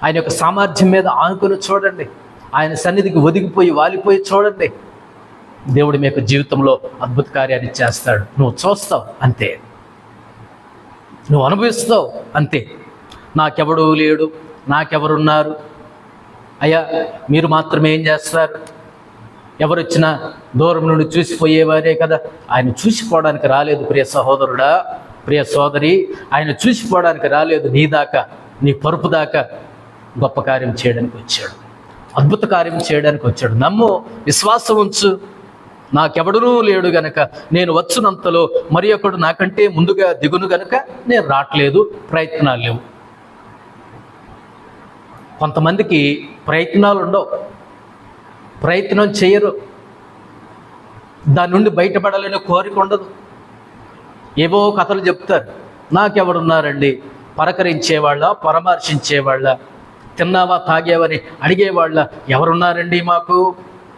ఆయన యొక్క సామర్థ్యం మీద ఆనుకొని చూడండి, ఆయన సన్నిధికి ఒదిగిపోయి వాలిపోయి చూడండి. దేవుడు మీ యొక్క జీవితంలో అద్భుత కార్యాన్ని చేస్తాడు. నువ్వు చూస్తావు అంతే, నువ్వు అనుభవిస్తావు అంతే. నాకెవడూ లేడు, నాకెవరున్నారు, అయ్యా మీరు మాత్రమే ఏం చేస్తారు, ఎవరు వచ్చినా దూరం నుండి చూసిపోయేవారే కదా. ఆయన చూసిపోవడానికి రాలేదు ప్రియ సహోదరుడా, ప్రియ సోదరి, ఆయన చూసిపోవడానికి రాలేదు. నీ దాకా, నీ పరుపు దాకా గొప్ప కార్యం చేయడానికి వచ్చాడు, అద్భుత కార్యం చేయడానికి వచ్చాడు. నమ్ము, విశ్వాసం ఉంచు. నాకెవడనూ లేడు గనక, నేను వచ్చినంతలో మరి ఒకడు నాకంటే ముందుగా దిగును గనక నేను రావట్లేదు, ప్రయత్నాలు లేవు. కొంతమందికి ప్రయత్నాలు ఉండవు, ప్రయత్నం చేయరు, దాని నుండి బయటపడాలనే కోరిక ఉండదు. ఏవో కథలు చెప్తారు. నాకెవరున్నారండి, పలకరించేవాళ్ళ, పరామర్శించేవాళ్ళ, తిన్నావా తాగేవని అడిగేవాళ్ళ ఎవరున్నారండి మాకు?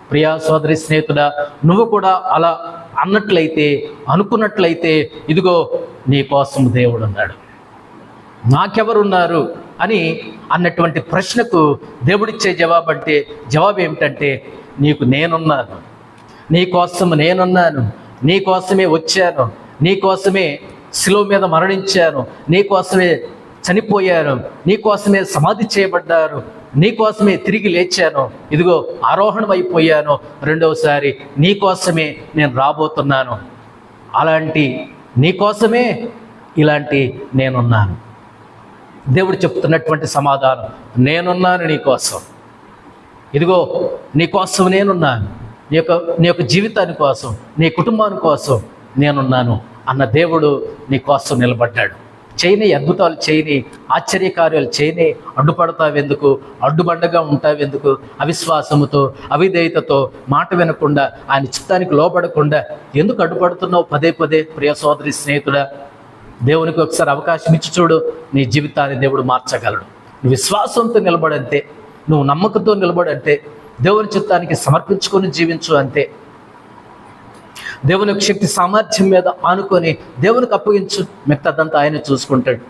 ప్రియా సోదరి స్నేహితుడా, నువ్వు కూడా అలా అన్నట్లయితే, అనుకున్నట్లయితే, ఇదిగో నీ కోసం దేవుడు ఉన్నాడు. నాకెవరున్నారు అని అన్నటువంటి ప్రశ్నకు దేవుడిచ్చే జవాబు ఏమిటంటే, నీకు నేనున్నాను, నీకోసం నేనున్నాను, నీకోసమే వచ్చాను, నీకోసమే శిలువ మీద మరణించాను, నీకోసమే చనిపోయాను, నీకోసమే సమాధి చేయబడ్డారు, నీకోసమే తిరిగి లేచాను, ఇదిగో ఆరోహణం అయిపోయాను, రెండవసారి నీకోసమే నేను రాబోతున్నాను. అలాంటి నీకోసమే ఇలాంటి నేనున్నాను. దేవుడు చెప్తున్నటువంటి సమాధానం, నేనున్నాను నీకోసం, ఇదిగో నీకోసం నేనున్నాను, నీ యొక్క జీవితాని కోసం, నీ కుటుంబాని కోసం నేనున్నాను అన్న దేవుడు నీకోసం నిలబడ్డాడు. చేయని అద్భుతాలు చేయని, ఆశ్చర్యకార్యాలు చేయని, అడ్డుపడతావెందుకు, అడ్డుబండగా ఉంటావెందుకు? అవిశ్వాసముతో, అవిధేయతతో, మాట వినకుండా, ఆయన చిత్తానికి లోబడకుండా ఎందుకు అడ్డుపడుతున్నావు పదే పదే? ప్రియ సోదరి స్నేహితుడా, దేవునికి ఒకసారి అవకాశం ఇచ్చి చూడు, నీ జీవితాన్ని దేవుడు మార్చగలడు. నువ్వు విశ్వాసంతో నిలబడంతే, నువ్వు నమ్మకంతో నిలబడంతే, దేవుని చిత్తానికి సమర్పించుకొని జీవించు అంతే. దేవుని యొక్క శక్తి సామర్థ్యం మీద ఆనుకొని దేవునికి అప్పగించు, మిగతాదంతా ఆయన చూసుకుంటాడు.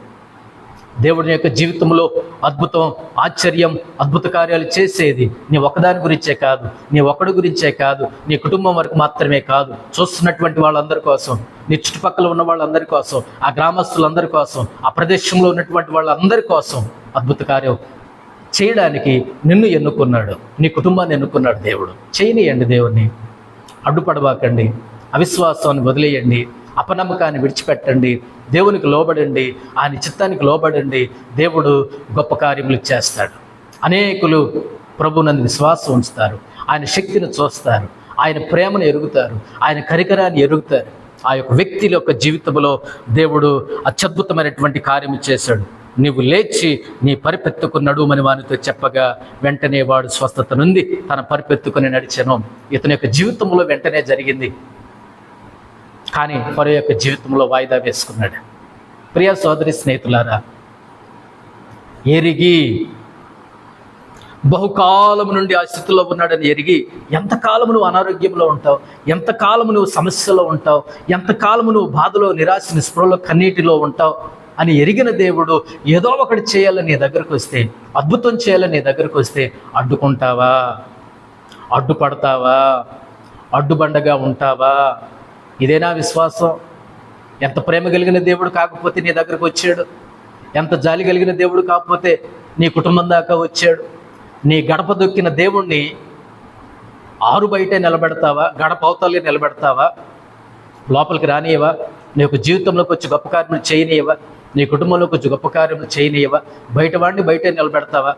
దేవుని యొక్క జీవితంలో అద్భుతం, ఆశ్చర్యం, అద్భుత కార్యాలు చేసేది నీ ఒక్కదాని గురించే కాదు, నీ ఒక్కడి గురించే కాదు, నీ కుటుంబం వరకు మాత్రమే కాదు, చూస్తున్నటువంటి వాళ్ళందరి కోసం, నీ చుట్టుపక్కల ఉన్న వాళ్ళందరి కోసం, ఆ గ్రామస్తులందరి కోసం, ఆ ప్రదేశంలో ఉన్నటువంటి వాళ్ళందరి కోసం అద్భుత కార్యం చేయడానికి నిన్ను ఎన్నుకున్నాడు, నీ కుటుంబాన్ని ఎన్నుకున్నాడు దేవుడు. చేయనియండి, దేవుణ్ణి అడ్డుపడబాకండి, అవిశ్వాసాన్ని వదిలేయండి, అపనమ్మకాన్ని విడిచిపెట్టండి, దేవునికి లోబడండి, ఆయన చిత్తానికి లోబడండి. దేవుడు గొప్ప కార్యములు చేస్తాడు. అనేకులు ప్రభునందు విశ్వాసం ఉంచుతారు, ఆయన శక్తిని చూస్తారు, ఆయన ప్రేమను ఎరుగుతారు, ఆయన కరికరాన్ని ఎరుగుతారు. ఆ యొక్క వ్యక్తి యొక్క జీవితంలో దేవుడు అత్యద్భుతమైనటువంటి కార్యము చేశాడు. నీవు లేచి నీ పరిపెత్తుకు నడుమని వానితో చెప్పగా వెంటనే వాడు స్వస్థత నుండి తన పరిపెత్తుకుని నడిచెను. ఇతని యొక్క జీవితంలో వెంటనే జరిగింది, కానీ ఫరో యొక్క జీవితంలో వాయిదా వేసుకున్నాడు. ప్రియ సోదరి స్నేహితులారా, ఎరిగి బహుకాలము నుండి ఆ స్థితిలో ఉన్నాడని ఎరిగి ఎంతకాలము నువ్వు అనారోగ్యంలో ఉంటావు, ఎంతకాలము నువ్వు సమస్యలో ఉంటావు, ఎంతకాలము నువ్వు బాధలో, నిరాశ, నిస్పృహలో, కన్నీటిలో ఉంటావు అని ఎరిగిన దేవుడు ఏదో ఒకటి చేయాలని నీ దగ్గరకు వస్తే, అద్భుతం చేయాలని నీ దగ్గరకు వస్తే అడ్డుకుంటావా? అడ్డుపడతావా? అడ్డుబండగా ఉంటావా? ఇదేనా విశ్వాసం? ఎంత ప్రేమ కలిగిన దేవుడు కాకపోతే నీ దగ్గరకు వచ్చాడు, ఎంత జాలి కలిగిన దేవుడు కాకపోతే నీ కుటుంబం దాకా వచ్చాడు. నీ గడప దొక్కిన దేవుణ్ణి ఆరు బయటే నిలబెడతావా? గడప అవతలే నిలబెడతావా? లోపలికి రానియవా? నీ యొక్క జీవితంలోకి వచ్చి గొప్ప కార్యములు చేయనియవా? నీ కుటుంబంలోకి వచ్చి గొప్ప కార్యములు చేయనియవా? బయట వాడిని బయటే నిలబెడతావా?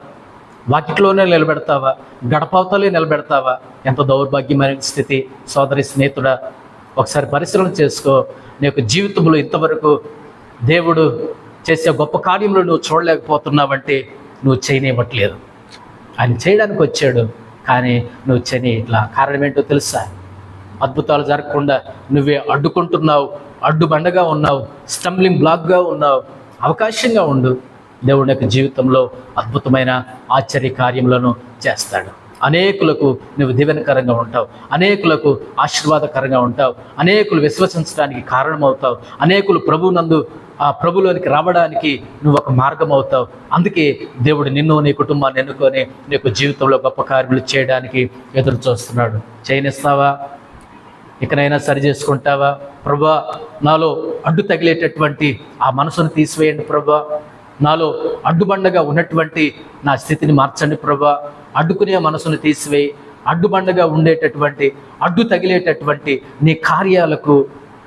వాకిట్లోనే నిలబెడతావా? గడప అవతలే నిలబెడతావా? ఎంత దౌర్భాగ్యమైన స్థితి సోదరి స్నేహితుడా! ఒకసారి పరిశీలన చేసుకో. నీ యొక్క జీవితంలో ఇంతవరకు దేవుడు చేసే గొప్ప కార్యంలో నువ్వు చూడలేకపోతున్నావంటే నువ్వు చేయనివ్వట్లేదు. ఆయన చేయడానికి వచ్చాడు, కానీ నువ్వు చేయనిట్లా. కారణం ఏంటో తెలుసా? అద్భుతాలు జరగకుండా నువ్వే అడ్డుకుంటున్నావు, అడ్డుబండగా ఉన్నావు, స్టంబ్లింగ్ బ్లాక్గా ఉన్నావు. అవకాశంగా ఉండు, దేవుడి యొక్క జీవితంలో అద్భుతమైన ఆశ్చర్య కార్యములను చేస్తాడు. అనేకులకు నువ్వు దీవెనకరంగా ఉంటావు, అనేకులకు ఆశీర్వాదకరంగా ఉంటావు, అనేకులు విశ్వసించడానికి కారణమవుతావు, అనేకులు ప్రభువునందు ఆ ప్రభులోనికి రావడానికి నువ్వు ఒక మార్గం అవుతావు. అందుకే దేవుడు నిన్ను, నీ కుటుంబాన్ని ఎన్నుకొని నీ యొక్క జీవితంలో గొప్ప కార్యములు చేయడానికి ఎదురు చూస్తున్నాడు. చేయనిస్తావా? ఇకనైనా సరి చేసుకుంటావా? ప్రభువా, నాలో అడ్డు తగిలేటటువంటి ఆ మనసును తీసివేయండి ప్రభువా, నాలో అడ్డుబండగా ఉన్నటువంటి నా స్థితిని మార్చండి ప్రభువా, అడ్డుకునే మనసును తీసివేయి, అడ్డుబండగా ఉండేటటువంటి, అడ్డు తగిలేటటువంటి నీ కార్యాలకు,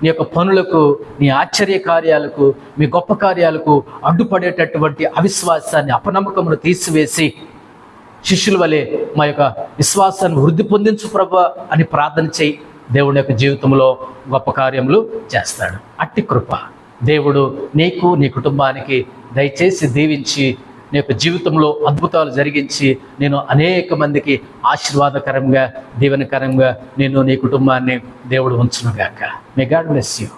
నీ యొక్క పనులకు, నీ ఆశ్చర్య కార్యాలకు, మీ గొప్ప కార్యాలకు అడ్డుపడేటటువంటి అవిశ్వాసాన్ని, అపనమ్మకమును తీసివేసి శిష్యుల వలె మా యొక్క విశ్వాసాన్ని వృద్ధి పొందించు ప్రభువా అని ప్రార్థన చేయి. దేవుని యొక్క జీవితంలో గొప్ప కార్యములు చేస్తాడు. అట్టి కృప దేవుడు నీకు, నీ కుటుంబానికి దయచేసి దీవించి నీ యొక్క జీవితంలో అద్భుతాలు జరిగించి నేను అనేక మందికి ఆశీర్వాదకరంగా, దీవెనకరంగా నేను, నీ కుటుంబాన్ని దేవుడు ఉంచునుగాక. May God bless you.